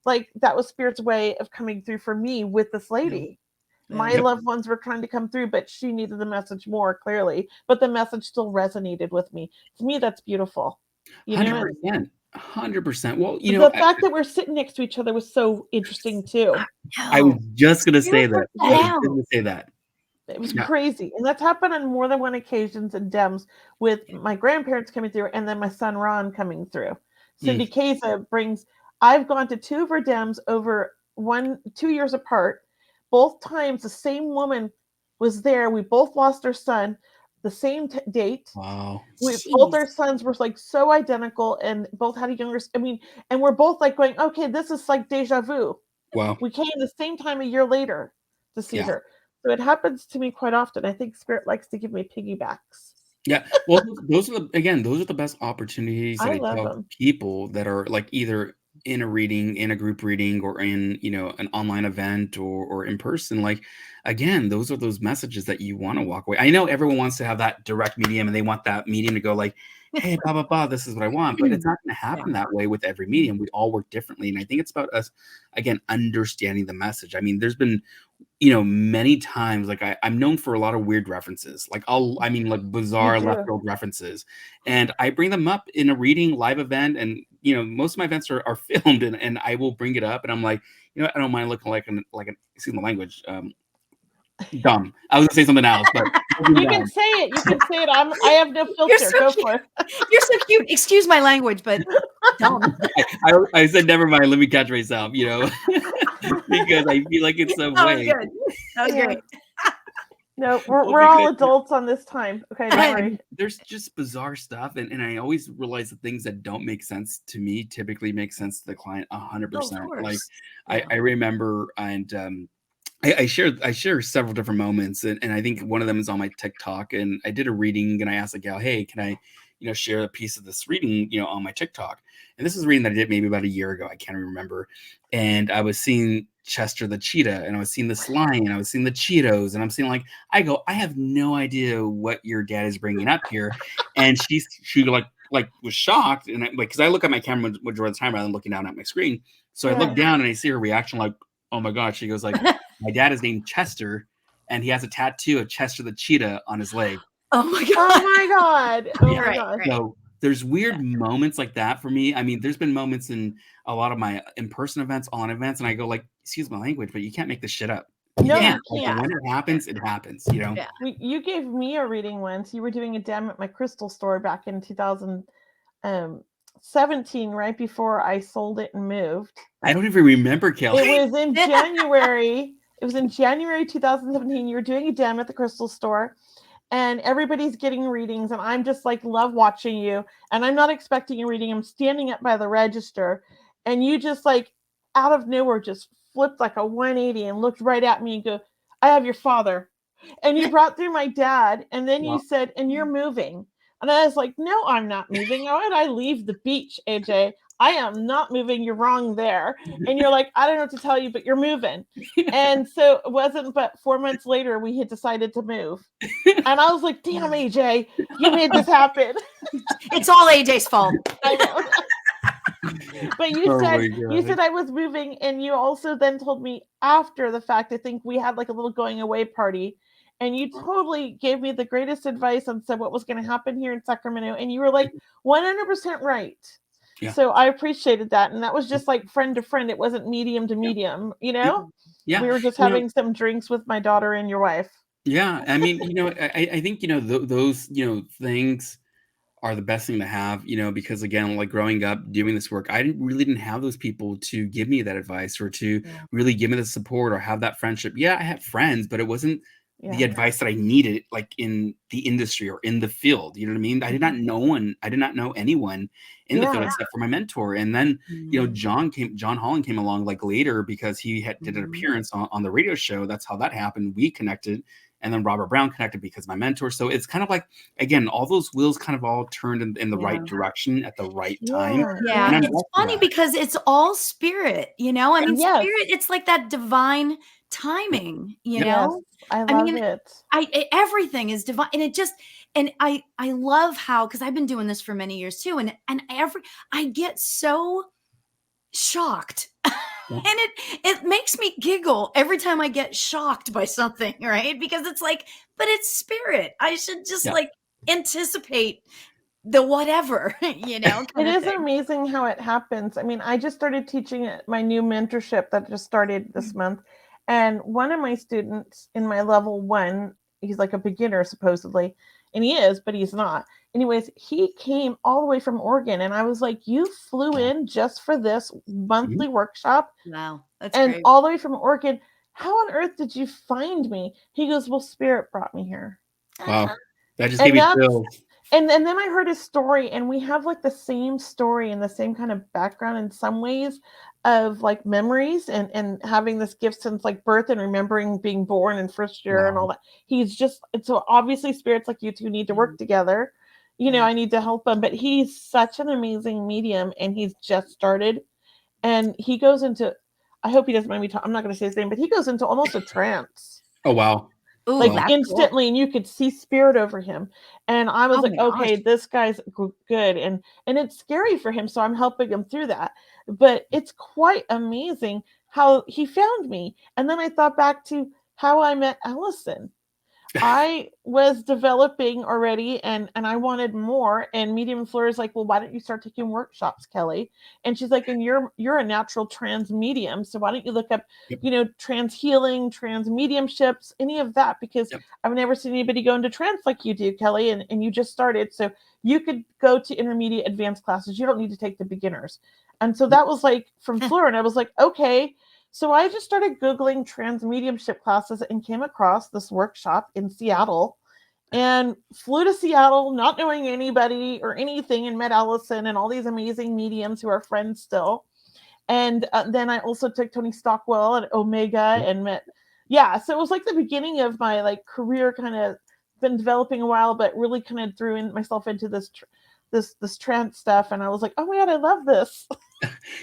like that was Spirit's way of coming through for me with this lady. Yeah. My loved ones were trying to come through, but she needed the message more clearly, but the message still resonated with me. To me, that's beautiful. You 100%. know? 100%. Well, you know, the fact that we're sitting next to each other was so interesting too. I was just going to say that. I was going to say that. It was crazy. And that's happened on more than one occasions in DEMS with my grandparents coming through and then my son Ron coming through. Cindy Keza brings, I've gone to 2 of her DEMS over 2 years apart. Both times the same woman was there. We both lost our son the same date. Wow. Both our sons were like so identical and both had a younger, and we're both like going, okay, this is like deja vu. Wow. We came the same time a year later to see her. So it happens to me quite often. I think Spirit likes to give me piggybacks. Yeah. Well, those are the best opportunities that I tell people that are like either in a reading, in a group reading, or in, you know, an online event or in person. Like, again, those are those messages that you want to walk away. I know everyone wants to have that direct medium and they want that medium to go like, hey, blah, blah, blah, this is what I want. But it's not going to happen that way with every medium. We all work differently. And I think it's about us, again, understanding the message. I mean, there's been, you know, many times, like I'm known for a lot of weird references, like like bizarre left field references. And I bring them up in a reading live event. And, you know, most of my events are filmed and I will bring it up. And I'm like, you know, I don't mind looking like excuse my language, dumb. I was gonna say something else, but you can say it. You can say it. I have no filter. So Go cute. for it. You're so cute. Excuse my language, but dumb. I said never mind. Let me catch myself. You know, because I feel like it's some way. Good. That was great. No, we're all adults on this time. Okay, don't worry. There's just bizarre stuff, and I always realize the things that don't make sense to me typically make sense to the client 100%. Like I remember, and I share several different moments, and I think one of them is on my TikTok. And I did a reading, and I asked a gal, "Hey, can I, you know, share a piece of this reading, you know, on my TikTok?" And this is a reading that I did maybe about a year ago. I can't remember. And I was seeing Chester the cheetah, and I was seeing this lion, I was seeing the Cheetos, and I'm seeing like, I have no idea what your dad is bringing up here. And she was shocked, and because I look at my camera majority of the time rather than looking down at my screen. So I look down and I see her reaction, like, oh my God. She goes like, my dad is named Chester, and he has a tattoo of Chester the cheetah on his leg. Oh my God. Oh my God. Oh my God. So there's weird moments like that for me. I mean, there's been moments in a lot of my in-person events, online events, and I go like, excuse my language, but you can't make this shit up. No, you can't. Like, when it happens, you know? Yeah. You gave me a reading once. You were doing a dem at my crystal store back in 2017, right before I sold it and moved. I don't even remember, Kelley. It was in January. It was in January 2017. You were doing a dem at the crystal store. And everybody's getting readings, and I'm just like love watching you. And I'm not expecting a reading. I'm standing up by the register, and you just like out of nowhere just flipped like a 180 and looked right at me and go, "I have your father." And you brought through my dad, and then you said, "And you're moving." And I was like, "No, I'm not moving. Why would I leave the beach, AJ? I am not moving. You're wrong there." And you're like, "I don't know what to tell you, but you're moving." And so it wasn't but 4 months later we had decided to move. And I was like, "Damn, AJ, you made this happen." It's all AJ's fault. I know. But you said I was moving, and you also then told me after the fact, I think we had like a little going away party, and you totally gave me the greatest advice on said what was going to happen here in Sacramento. And you were like 100% right. Yeah. So I appreciated that. And that was just like friend to friend. It wasn't medium to medium, you know? Yeah. We were just having some drinks with my daughter and your wife. Yeah. I mean, I think, those, things are the best thing to have, because again, like growing up doing this work, I really didn't have those people to give me that advice or to really give me the support or have that friendship. Yeah, I had friends, but it wasn't the advice that I needed, like in the industry or in the field. You know what I mean? I did not know anyone in the field except for my mentor. And then, John Holland came along like later because he did an appearance on the radio show. That's how that happened. We connected. And then Robert Brown connected because my mentor. So it's kind of like, again, all those wheels kind of all turned in the right direction at the right time. Yeah. It's funny because it's all spirit, I mean, spirit, it's like that divine timing, you know? I love it. Everything is divine. And I love how, because I've been doing this for many years too. And I get so shocked. And it makes me giggle every time I get shocked by something, right? Because it's like, but it's spirit. I should just like anticipate the whatever, It is amazing how it happens. I mean, I just started teaching my new mentorship that just started this month. And one of my students in my level 1, he's like a beginner supposedly, and he is, but he's not. Anyways, he came all the way from Oregon, and I was like, you flew in just for this monthly workshop? Wow. That's and great. all the way from Oregon. How on earth did you find me? He goes, well, spirit brought me here. Wow. That just gave me chills. And then I heard his story, and we have like the same story and the same kind of background in some ways of like memories and having this gift since like birth and remembering being born in first year and all that. So obviously spirits like you two need to work together. I need to help him, but he's such an amazing medium and he's just started, and he goes into, I hope he doesn't mind me talking, I'm not going to say his name, but he goes into almost a trance. Oh, wow. Ooh, like instantly, cool. And you could see spirit over him. And I was okay, this guy's good. And it's scary for him. So I'm helping him through that. But it's quite amazing how he found me. And then I thought back to how I met Allison. I was developing already and I wanted more. And Medium Fleur is like, well, why don't you start taking workshops, Kelley? And she's like, and you're a natural trans medium. So why don't you look up, trans healing, trans mediumships, any of that? Because I've never seen anybody go into trance like you do, Kelley. And you just started. So you could go to intermediate advanced classes. You don't need to take the beginners. And so that was like from Fleur. And I was like, okay. So I just started Googling trans mediumship classes and came across this workshop in Seattle and flew to Seattle, not knowing anybody or anything, and met Allison and all these amazing mediums who are friends still. And then I also took Tony Stockwell at Omega and met, so it was like the beginning of my like career, kind of been developing a while, but really kind of threw myself into this trance stuff. And I was like, oh my God, I love this.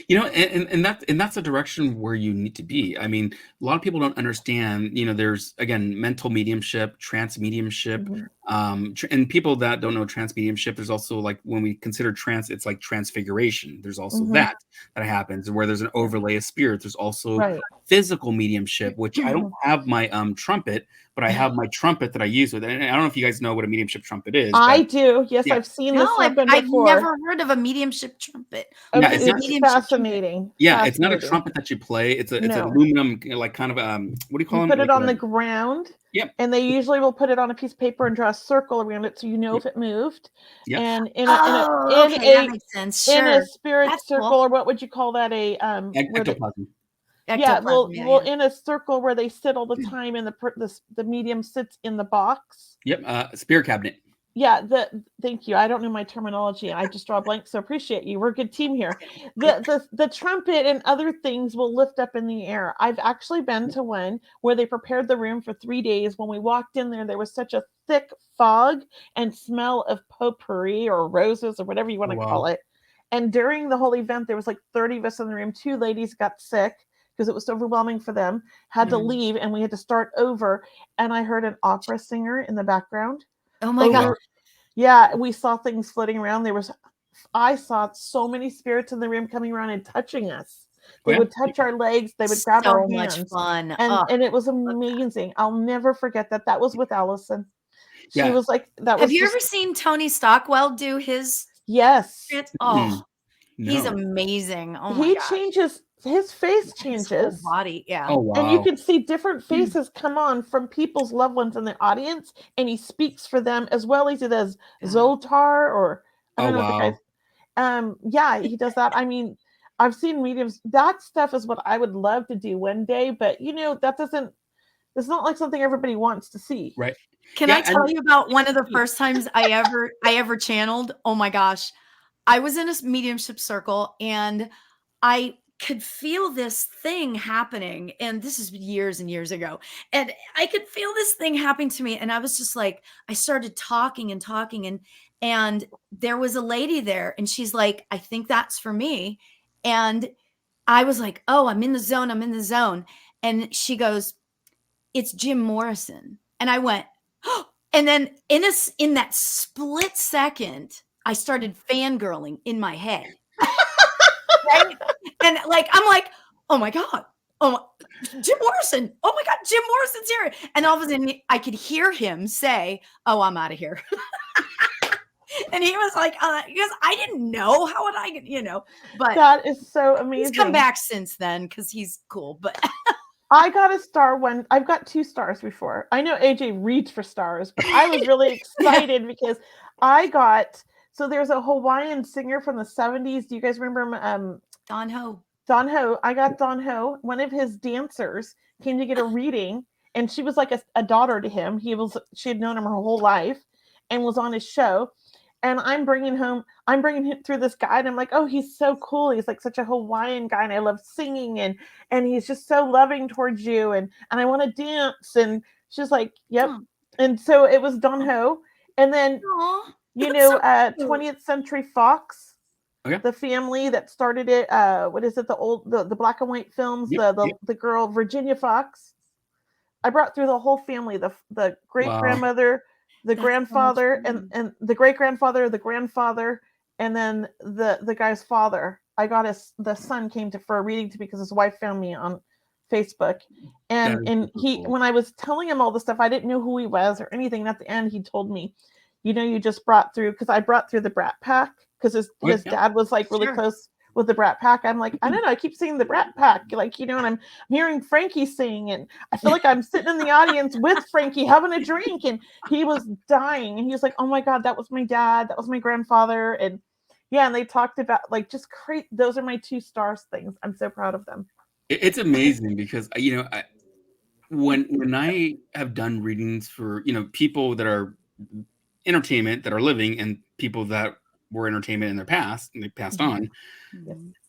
And that's a direction where you need to be. I mean, a lot of people don't understand, there's, again, mental mediumship, trance mediumship, and people that don't know trance mediumship, there's also like, when we consider trance, it's like transfiguration. There's also that happens where there's an overlay of spirit. There's also physical mediumship, which I don't have my trumpet, but I have my trumpet that I use with it. And I don't know if you guys know what a mediumship trumpet is. I do. Yes, I've seen this happen before. I've never heard of a mediumship trumpet. It's fascinating. It's not a trumpet that you play. It's an aluminum, like kind of what do you call them? Put it on the ground. Yep. And they usually will put it on a piece of paper and draw a circle around it so you know if it moved. Yep. And that makes sense. Sure. In a spirit circle, or what would you call that? Ectoplasm. Well, in a circle where they sit all the time, and the medium sits in the box. Yep, spirit cabinet. Thank you. I don't know my terminology. I just draw a blank. So appreciate you. We're a good team here. The trumpet and other things will lift up in the air. I've actually been to one where they prepared the room for 3 days. When we walked in there was such a thick fog and smell of potpourri or roses or whatever you want to call it. And during the whole event, there was like 30 of us in the room. 2 ladies got sick because it was overwhelming for them, had to leave, and we had to start over. And I heard an opera singer in the background. Oh my God. Yeah, we saw things floating around. I saw so many spirits in the room coming around and touching us. They would touch our legs. They would grab our hands. So much fun. And it was amazing. I'll never forget that. That was with Allison. She was like, that was. Have you ever seen Tony Stockwell do his? Yes. He's No. amazing. Oh my He gosh. changes, his face His whole changes. body. Yeah. Oh wow. And you can see different faces come on from people's loved ones in the audience, and he speaks for them as well as he does Yeah. Zoltar, or I Oh don't know what the wow. guy's. Yeah, he does that. I mean, I've seen mediums. That stuff is what I would love to do one day, but that doesn't. It's not like something everybody wants to see. Right. Can Yeah, I tell you about one of the first times I ever channeled? Oh my gosh. I was in a mediumship circle and I could feel this thing happening. And this is years and years ago. And I could feel this thing happening to me. And I was just like, I started talking and talking. And there was a lady there and she's like, I think that's for me. And I was like, oh, I'm in the zone. I'm in the zone. And she goes, it's Jim Morrison. And I went, oh, and then in that split second, I started fangirling in my head. Right? And like, I'm like, oh my God. Oh, Jim Morrison. Oh my God, Jim Morrison's here. And all of a sudden I could hear him say, oh, I'm out of here. And he was like, because I didn't know how would I, but that is so amazing. He's come back since then because he's cool, but I got a star one. I've got 2 stars before. I know AJ reads for stars, but I was really excited because I got, so there's a Hawaiian singer from the 70s. Do you guys remember him? Don Ho. Don Ho. I got Don Ho. One of his dancers came to get a reading, and she was like a daughter to him. She had known him her whole life and was on his show. And I'm bringing him through this guy, and I'm like, oh, he's so cool. He's like such a Hawaiian guy, and I love singing, and he's just so loving towards you, and I want to dance. And she's like, yep. Oh. And so it was Don Ho, and then Aw, 20th Century Fox, Okay. the family that started it. What is it? The black and white films. Yep, The girl Virginia Fox. I brought through the whole family. The great grandmother. The grandfather and the great grandfather, the grandfather, and then the guy's father. I got the son came for a reading because his wife found me on Facebook, and he, when I was telling him all the stuff, I didn't know who he was or anything. And at the end, he told me, you just brought through, because I brought through the Brat Pack because his dad was like really close with the Brat Pack. I'm like, I don't know, I keep seeing the Brat Pack, and I'm hearing Frankie sing, and I feel like I'm sitting in the audience with Frankie having a drink, and he was dying, and he was like, oh my God, that was my dad, that was my grandfather. And and they talked about like just great. Those are my 2 stars things. I'm so proud of them. It's amazing because when I have done readings for people that are entertainment, that are living, and people that were entertainment in their past and they passed on,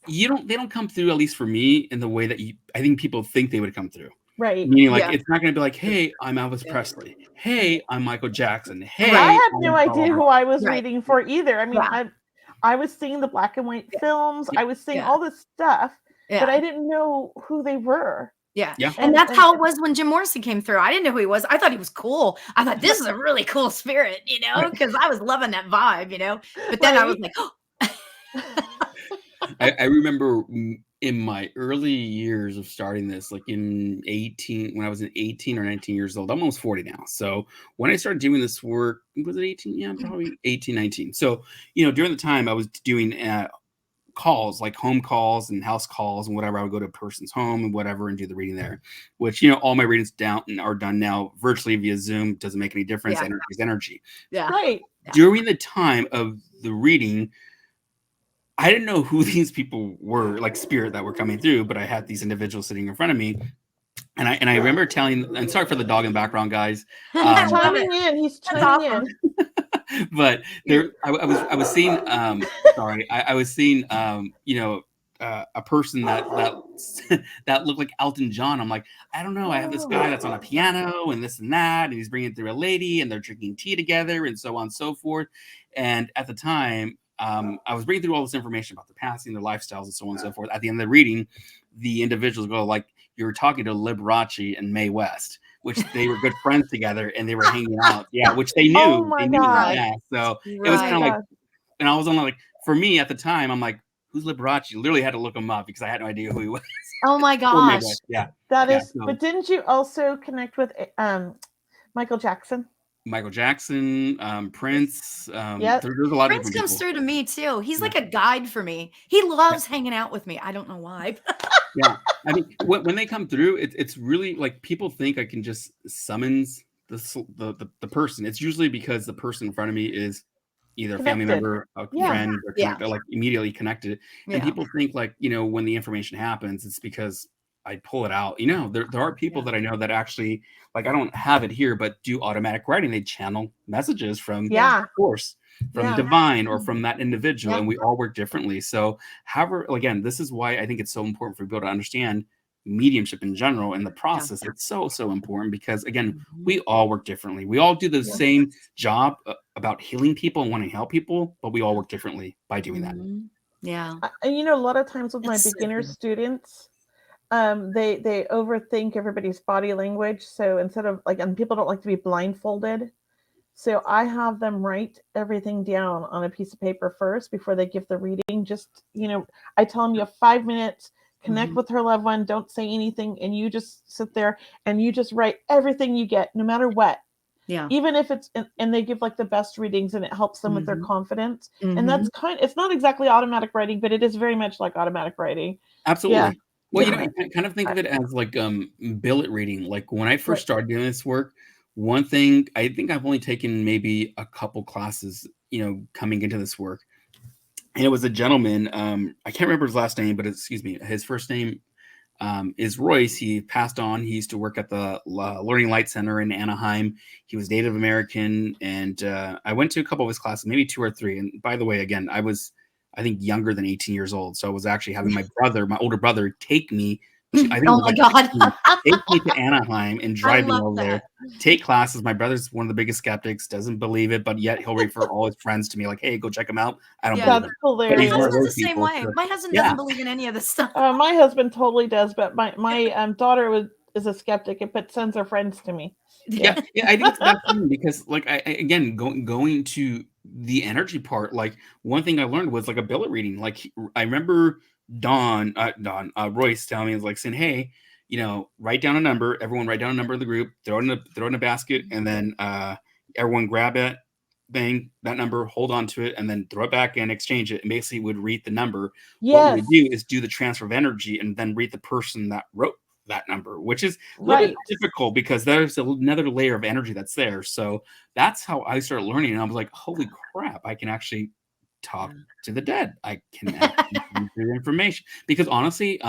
they don't come through, at least for me, in the way that I think people think they would come through. Right. Meaning, like, it's not going to be like, hey, I'm Elvis Presley. Hey, I'm Michael Jackson. Hey, I had no idea who I was reading for either. I mean, I was seeing the black and white films. I was seeing all this stuff, but I didn't know who they were. Yeah. And that's how it was when Jim Morrison came through. I didn't know who he was. I thought he was cool. I thought this is a really cool spirit, because I was loving that vibe, But then I was like, oh. I remember in my early years of starting this, like when I was 18 or 19 years old, I'm almost 40 now. So when I started doing this work, was it 18? Yeah, probably 18, 19. So, during the time I was doing calls, like home calls and house calls and whatever. I would go to a person's home and whatever and do the reading there, which, all my readings are done now virtually via Zoom. Doesn't make any difference. Energy is energy. Yeah. Right. During the time of the reading, I didn't know who these people were, like spirit, that were coming through, but I had these individuals sitting in front of me. And I remember telling, and sorry for the dog in the background, guys. He's chiming in. He's chiming in. But I was seeing, I was seeing, a person that looked like Elton John. I'm like, I don't know. I have this guy that's on a piano and this and that, and he's bringing through a lady, and they're drinking tea together, and so on and so forth. And at the time, I was bringing through all this information about the passing, their lifestyles, and so on and so forth. At the end of the reading, the individuals go like, you were talking to Liberace and Mae West, which they were good friends together and they were hanging out. Yeah, which they knew. Oh my God. Yeah. So it was kind of like, and I was only like, for me at the time, I'm like, who's Liberace? Literally had to look him up because I had no idea who he was. Oh my gosh. Yeah. That is, but didn't you also connect with Michael Jackson? Michael Jackson, Prince. Yep. There's a lot of Prince different comes people. through to me too. He's like a guide for me. He loves hanging out with me. I don't know why. Yeah, I mean, when they come through, it's really like people think I can just summons the person. It's usually because the person in front of me is either a family Connected. member, a Yeah. friend, or Yeah. connected, like immediately connected. And Yeah. people think like, you know, when the information happens, it's because I pull it out. You know, there are people that I know that actually, like, I don't have it here, but do automatic writing. They channel messages from Yeah. source, from Yeah. divine, or from that individual, Yeah. and we all work differently. So, however, again, this is why I think it's so important for people to understand mediumship in general and the process. It's so important because, again, we all work differently. We all do the same job about healing people and wanting to help people, but we all work differently by doing that. Yeah. And you know, a lot of times with my That's so beginner good. students, they overthink everybody's body language. So instead of like, and people don't like to be blindfolded. So I have them write everything down on a piece of paper first before they give the reading. Just, you know, I tell them you have 5 minutes, connect with her loved one, don't say anything, and you just sit there and you just write everything you get, no matter what. Yeah. Even if it's, and they give like the best readings and it helps them with their confidence. And that's it's not exactly automatic writing, but it is very much like automatic writing. Absolutely. Yeah. Well, you know, you kind of think of it as like billet reading. Like when I first started doing this work, one thing, I think I've only taken maybe a couple classes, you know, coming into this work. And it was a gentleman, I can't remember his last name, but excuse me, his first name is Royce. He passed on. He used to work at the Learning Light Center in Anaheim. He was Native American, and I went to a couple of his classes, maybe 2 or 3. And by the way, again, I was, I think, younger than 18 years old. So I was actually having my brother, my older brother, take me. I think Oh my God. take me to Anaheim and drive me love over there, that. take classes. My brother's one of the biggest skeptics, doesn't believe it, but yet he'll refer all his friends to me like, hey, go check him out. I don't believe That's him. My hilarious. husband's the same way. My husband doesn't believe in any of this stuff. My husband totally does, but my daughter is a skeptic, but sends her friends to me. Yeah, I think it's that thing because, like, I again going to the energy part. Like, one thing I learned was like a billet reading. Like, I remember Royce telling me, like, saying, hey, you know, write down a number. Everyone write down a number of the group. Throw it in a basket, and then everyone grab it. Bang that number, hold on to it, and then throw it back in, exchange it, and basically would read the number. What we do is do the transfer of energy and then read the person that wrote that number, which is a little bit difficult because there's another layer of energy that's there. So that's how I started learning. And I was like, holy crap, I can actually talk to the dead. I can actually do information. Because honestly,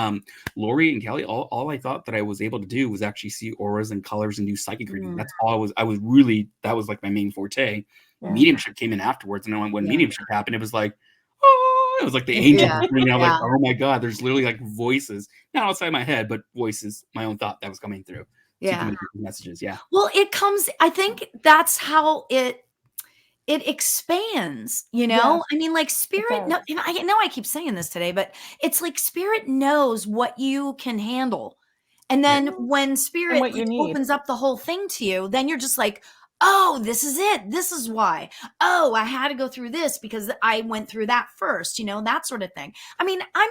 Lori and Kelley, all I thought that I was able to do was actually see auras and colors and do psychic reading. That's all I was really, that was like my main forte. Mediumship came in afterwards. And then when mediumship happened, it was like, oh, it was like the angels. I was like, oh my God, there's literally like voices, not outside my head, but voices, my own thought that was coming through. Messages. Yeah. Well, it comes, I think that's how it expands, you know? I mean, like spirit, no, I know I keep saying this today, but it's like spirit knows what you can handle. And then when spirit opens up the whole thing to you, then you're just like, oh, this is it. This is why. Oh, I had to go through this because I went through that first, you know, that sort of thing. I mean, I'm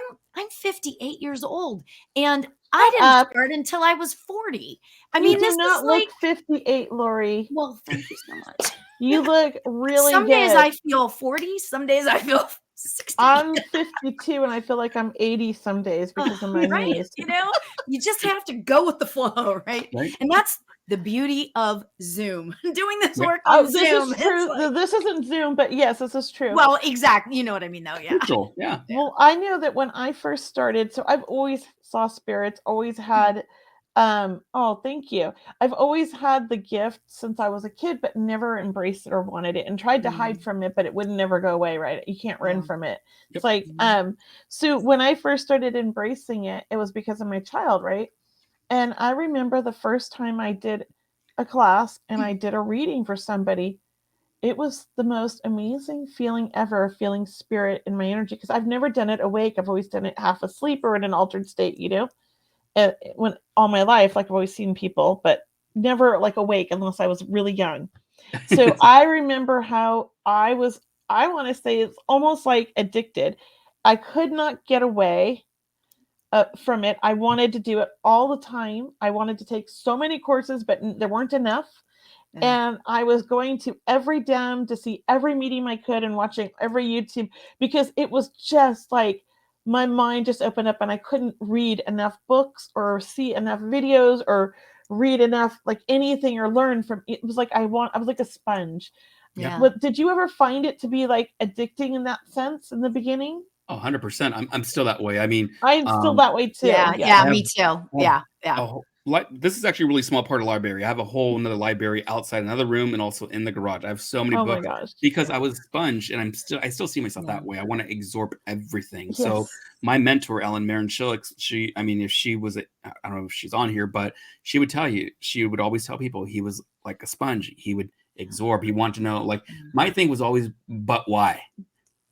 58 years old and I didn't start until I was 40. I mean, this does not look 58, Lori. Well, thank you so much. You look really some good. Days I feel 40, some days I feel 60. I'm 52 and I feel like I'm 80 some days because of my knees. You know, you just have to go with the flow, right? And that's the beauty of Zoom. Doing this work on Zoom. Is true. Like, this isn't Zoom, but yes, this is true. Well, exactly. You know what I mean, though. Yeah. Virtual. Yeah. Well, I know that when I first started, so I've always saw spirits, always had thank you. I've always had the gift since I was a kid, but never embraced it or wanted it and tried to hide from it, but it would never go away, right? You can't run from it. It's like, so when I first started embracing it, it was because of my child, right? And I remember the first time I did a class and I did a reading for somebody, it was the most amazing feeling ever, feeling spirit in my energy, because I've never done it awake. I've always done it half asleep or in an altered state, you know? When all my life, like I've always seen people, but never like awake unless I was really young. So I remember how I want to say it's almost like addicted. I could not get away from it. I wanted to do it all the time. I wanted to take so many courses, but there weren't enough. And I was going to every dem to see every medium I could and watching every YouTube, because it was just like my mind just opened up and I couldn't read enough books or see enough videos or read enough, like anything, or learn from it. Was like I was like a sponge. Yeah. But did you ever find it to be like addicting in that sense in the beginning? Oh, 100%. I'm still that way. I mean, I'm still that way too. Yeah, me too. Yeah. This is actually a really small part of the library. I have a whole another library outside another room and also in the garage. I have so many Oh my books gosh. because I was a sponge, and I still see myself that way. I want to absorb everything. Yes. So my mentor, Ellen Marin Schillick, if she was, I don't know if she's on here, but she would tell you, she would always tell people he was like a sponge. He would absorb. He wanted to know, like, my thing was always, but why?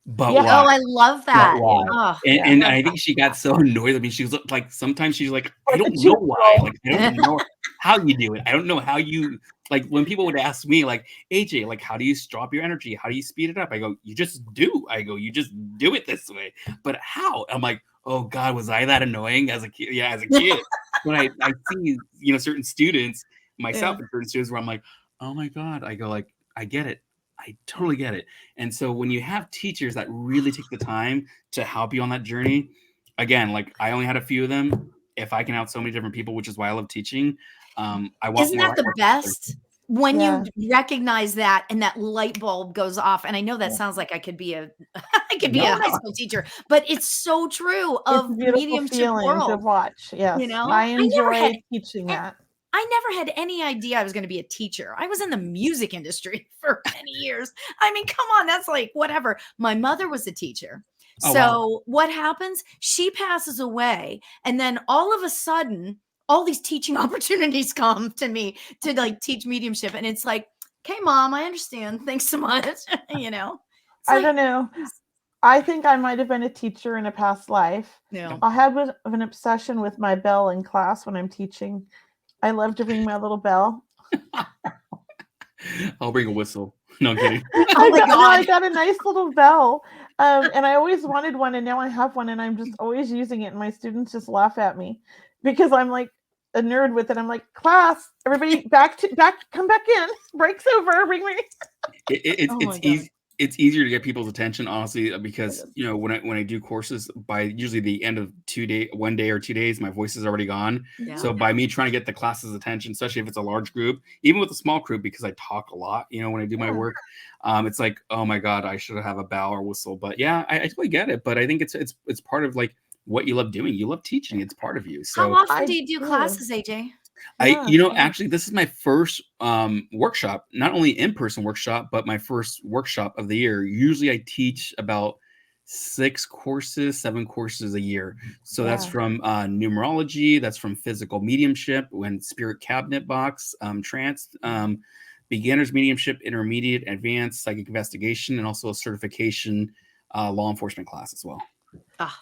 But why? Oh, I love that. Oh, and I think she got so annoyed with me. She was like, sometimes she's like, I don't know why. Like, I don't know how you do it. I don't know how you, like, when people would ask me, like, AJ, like, how do you drop your energy? How do you speed it up? I go, you just do. I go, you just do it this way. But how? I'm like, oh God, was I that annoying as a kid? Yeah, as a kid. When I see, certain students, myself and certain students, where I'm like, oh my God. I go, like, I get it. I totally get it. And so when you have teachers that really take the time to help you on that journey, again, like I only had a few of them. If I can help so many different people, which is why I love teaching. I want Isn't that the best? When you recognize that and that light bulb goes off. And I know that sounds like I could be a high school teacher, but it's so true of it's the mediumship world to watch. Yes. I enjoy teaching that. I never had any idea I was going to be a teacher. I was in the music industry for many years. I mean, come on, that's like whatever. My mother was a teacher. What happens? She passes away. And then all of a sudden, all these teaching opportunities come to me to like teach mediumship. And it's like, okay, Mom, I understand. Thanks so much. I don't know. I think I might have been a teacher in a past life. Yeah. I have an obsession with my bell in class when I'm teaching. I love to ring my little bell. I'll bring a whistle. No, I'm kidding. I got a nice little bell. And I always wanted one, and now I have one, and I'm just always using it. And my students just laugh at me because I'm like a nerd with it. I'm like, class, everybody come back in. Break's over. Ring. It's easy. It's easier to get people's attention, honestly, because when I do courses, by usually the end of 1 day or 2 days, my voice is already gone. Yeah. So by me trying to get the class's attention, especially if it's a large group, even with a small group, because I talk a lot, when I do my work, it's like, oh my God, I should have a bell or whistle. But yeah, I totally get it. But I think it's part of like what you love doing. You love teaching. It's part of you. So how often do you do classes, AJ? Actually, this is my first workshop, not only in-person workshop, but my first workshop of the year. Usually I teach about 7 courses a year. So that's from numerology, that's from physical mediumship, spirit cabinet box, trance, beginner's mediumship, intermediate, advanced psychic investigation, and also a certification law enforcement class as well.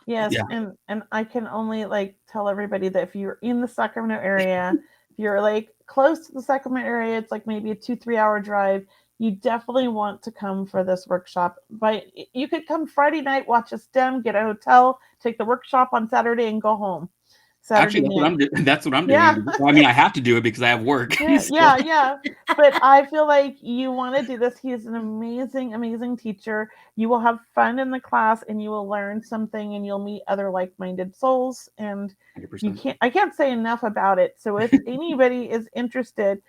Yes, and I can only tell everybody that if you're in the Sacramento area, if you're close to the Sacramento area, it's maybe a 2-3 hour drive. You definitely want to come for this workshop. But you could come Friday night, watch a STEM, get a hotel, take the workshop on Saturday, and go home. Actually, that's what I'm doing. Yeah. I mean, I have to do it because I have work. Yeah. But I feel like you want to do this. He is an amazing, amazing teacher. You will have fun in the class, and you will learn something, and you'll meet other like-minded souls. And 100%. I can't say enough about it. So if anybody is interested,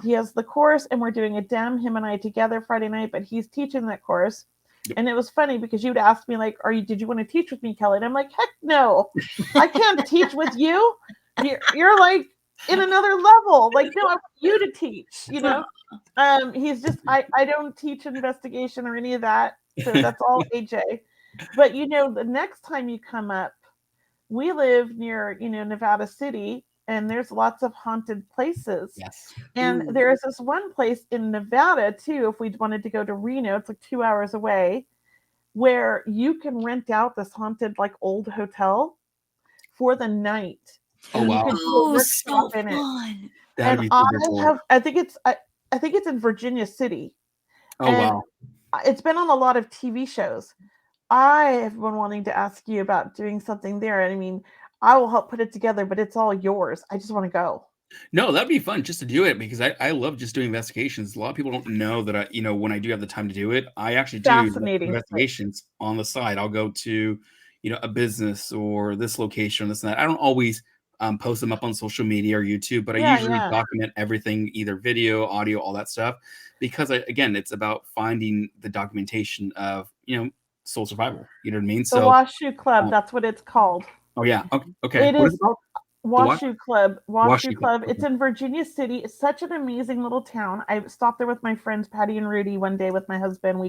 he has the course, and we're doing a DEM, him and I together Friday night. But he's teaching that course. Yep. And it was funny because you'd ask me did you want to teach with me, Kelley? And I'm like, heck no, I can't teach with you. You're in another level. No, I want you to teach, he's just, I don't teach investigation or any of that. So that's all AJ. But the next time you come up, we live near, Nevada City, and there's lots of haunted places. Yes. And there's this one place in Nevada too, if we wanted to go to Reno, it's 2 hours away, where you can rent out this haunted old hotel for the night. Oh, wow. So fun. And I think it's in Virginia City. Oh, wow. It's been on a lot of TV shows. I have been wanting to ask you about doing something there. I mean, I will help put it together, but it's all yours. I just want to go. No, that'd be fun just to do it because I love just doing investigations. A lot of people don't know that when I do have the time to do it, I actually do Fascinating. investigations on the side. I'll go to, a business or this location, this and that. I don't always post them up on social media or YouTube, but I Yeah, usually yeah. document everything, either video, audio, all that stuff, because again, it's about finding the documentation of, soul survival. You know what I mean? The So, Washoe Club, that's what it's called. oh yeah, okay. It What is it is called? Washoe Club. Washoe Washington. Club. It's Okay. in Virginia City. It's such an amazing little town. I stopped there with my friends Patty and Rudy one day with my husband.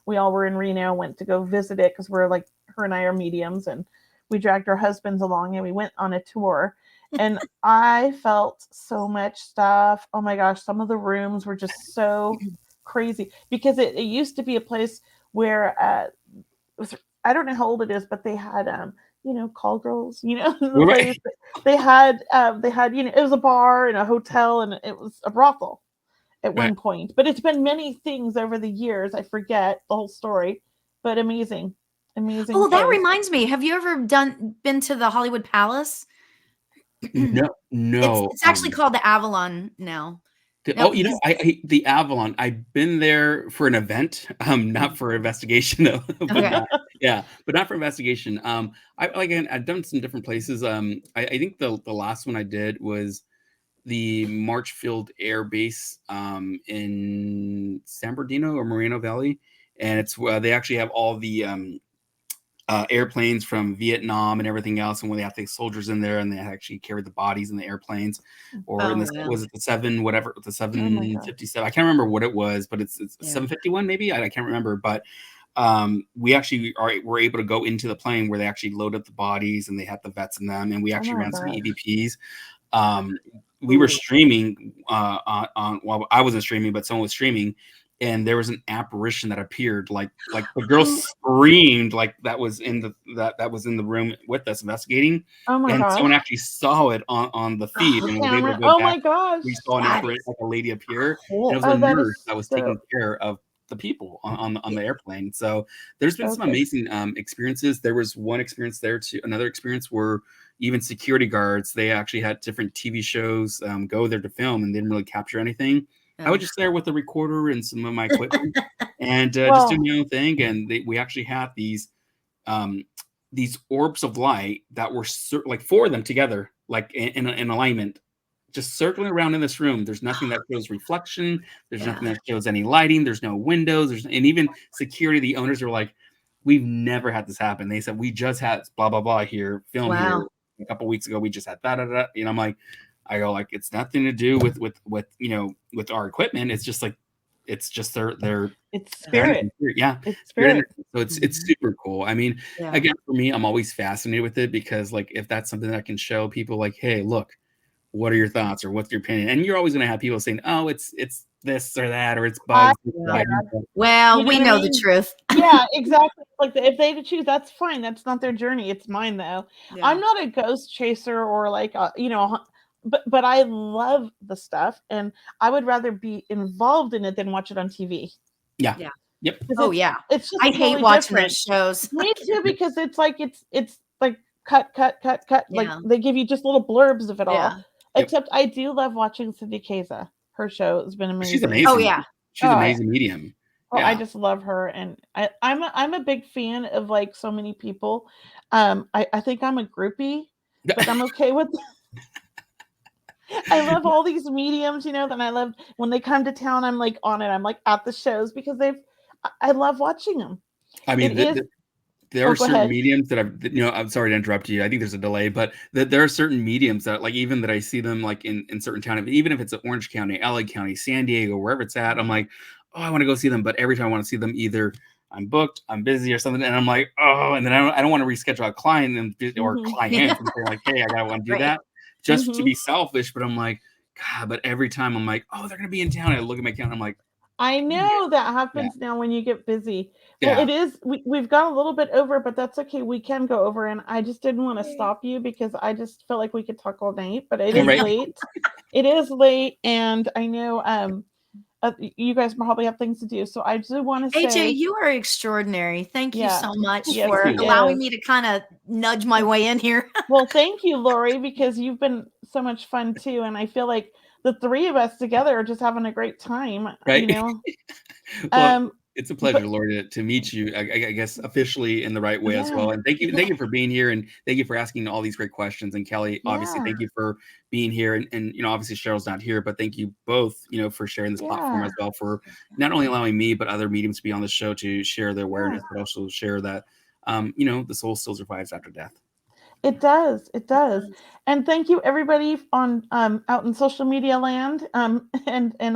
We all were in Reno, went to go visit it because we're like, her and I are mediums, and we dragged our husbands along and we went on a tour. And I felt so much stuff. Oh my gosh, some of the rooms were just so crazy because it used to be a place where I don't know how old it is, but they had call girls, the place. They had it was a bar and a hotel and it was a brothel at Right. one point. But it's been many things over the years. I forget the whole story, but amazing. Oh, that reminds me. Have you ever been to the Hollywood Palace? No. It's actually called the Avalon now. Oh, the Avalon. I've been there for an event, not for investigation though. But Okay. but not for investigation. I've done some different places. I think the last one I did was the Marchfield Air Base in San Bernardino or Moreno Valley, and it's they actually have all the airplanes from Vietnam and everything else, and when they have the soldiers in there and they actually carry the bodies in the airplanes, or was it the 757? I can't remember what it was, but it's 751 maybe. I can't remember, but we actually were able to go into the plane where they actually loaded the bodies and they had the vets in them, and we actually ran some EVPs. We were streaming well, I wasn't streaming, but someone was streaming, and there was an apparition that appeared, like the girl screamed, like that was in the room with us investigating. Oh my gosh. Someone actually saw it on the feed and was able to go back. My gosh. We saw an apparition, like a lady appear. Cool. And it was a nurse that was taking care of the people on the airplane. So there's been some amazing experiences. There was one experience there too. Another experience where even security guards, they actually had different TV shows go there to film and didn't really capture anything. I was just there with a recorder and some of my equipment and just doing my own thing. And we actually had these orbs of light that were like four of them together, like in alignment, just circling around in this room. There's nothing that shows reflection. There's nothing that shows any lighting. There's no windows. And even security, the owners were like, we've never had this happen. They said, we just had blah, blah, blah here, film here. A couple weeks ago, we just had that. I'm like, it's nothing to do with our equipment. It's just like, it's just their it's spirit. It's spirit. So it's super cool. I mean, again, for me, I'm always fascinated with it because like, if that's something that I can show people like, hey, look, what are your thoughts or what's your opinion? And you're always going to have people saying, oh, it's this or that, or it's bugs. Well, we know the truth. Yeah, exactly. Like if they to choose, that's fine. That's not their journey. It's mine though. Yeah. I'm not a ghost chaser or like, but I love the stuff and I would rather be involved in it than watch it on TV. Yeah. Yep. Oh yeah. It's just I hate watching those shows. Me too, because it's like cut. Like they give you just little blurbs of it all. Except I do love watching Cindy Kaza. Her show has been amazing. She's amazing. Oh yeah. She's an amazing medium. Well, I just love her, and I'm a big fan of like so many people. I think I'm a groupie, but I'm okay with. I love all these mediums, and I love when they come to town. I'm like on it. I'm like at the shows because I love watching them. I mean, there are certain mediums that I'm sorry to interrupt you. I think there's a delay, but there are certain mediums that like, even that I see them like in certain town, even if it's Orange County, LA County, San Diego, wherever it's at, I'm like, oh, I want to go see them. But every time I want to see them, either I'm booked, I'm busy or something. And I'm like, oh, and then I don't want to reschedule a client or client and say like, hey, I want to do that just to be selfish. But I'm like, God, but every time I'm like, oh, they're going to be in town. I look at my calendar. I'm like, I know that happens now when you get busy. Well, it is. We've got a little bit over, but that's okay. We can go over, and I just didn't want to stop you because I just felt like we could talk all night. But it is late. It is late, and I know you guys probably have things to do. So I do want to AJ, say, you are extraordinary. Thank you Yeah. so much Yes, for he allowing is. me to kind of nudge my way in here. Well, thank you, Lori, because you've been so much fun too. And I feel like the three of us together are just having a great time, Right. you know? Well, it's a pleasure, but- Lori, to meet you, I guess, officially in the right way as Yeah. well. And thank you for being here, and thank you for asking all these great questions. And Kelley, obviously, Yeah. thank you for being here. And obviously Cheryl's not here, but thank you both, for sharing this platform as well, for not only allowing me, but other mediums to be on the show to share their awareness, but also share that, the soul still survives after death. It does. It does. And thank you everybody on out in social media land and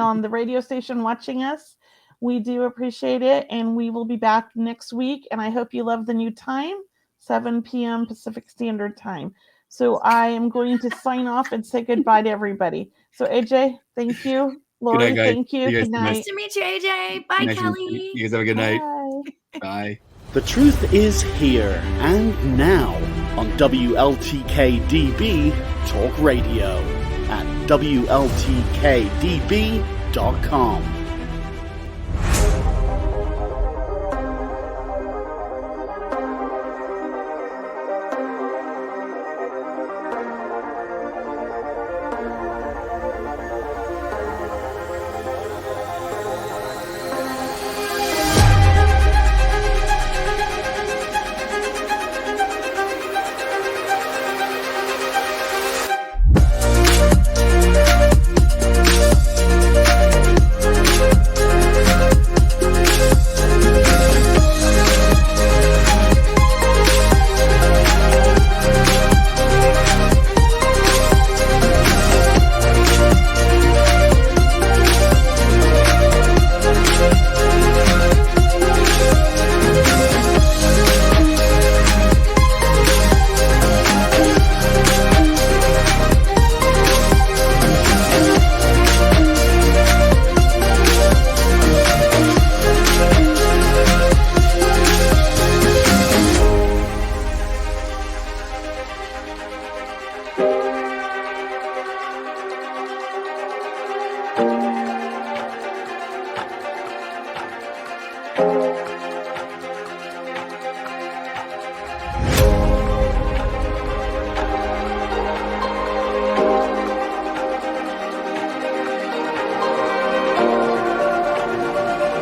on the radio station watching us. We do appreciate it, and we will be back next week. And I hope you love the new time, 7 p.m. Pacific Standard Time. So I am going to sign off and say goodbye to everybody. So AJ, thank you. Lori, Good night, guys. thank you. You guys Good tonight. night. Nice to meet you, AJ. Bye, Nice to meet you. Kelley. You guys have a good night. Bye. Bye. The truth is here and now on WLTKDB Talk Radio at WLTKDB.com.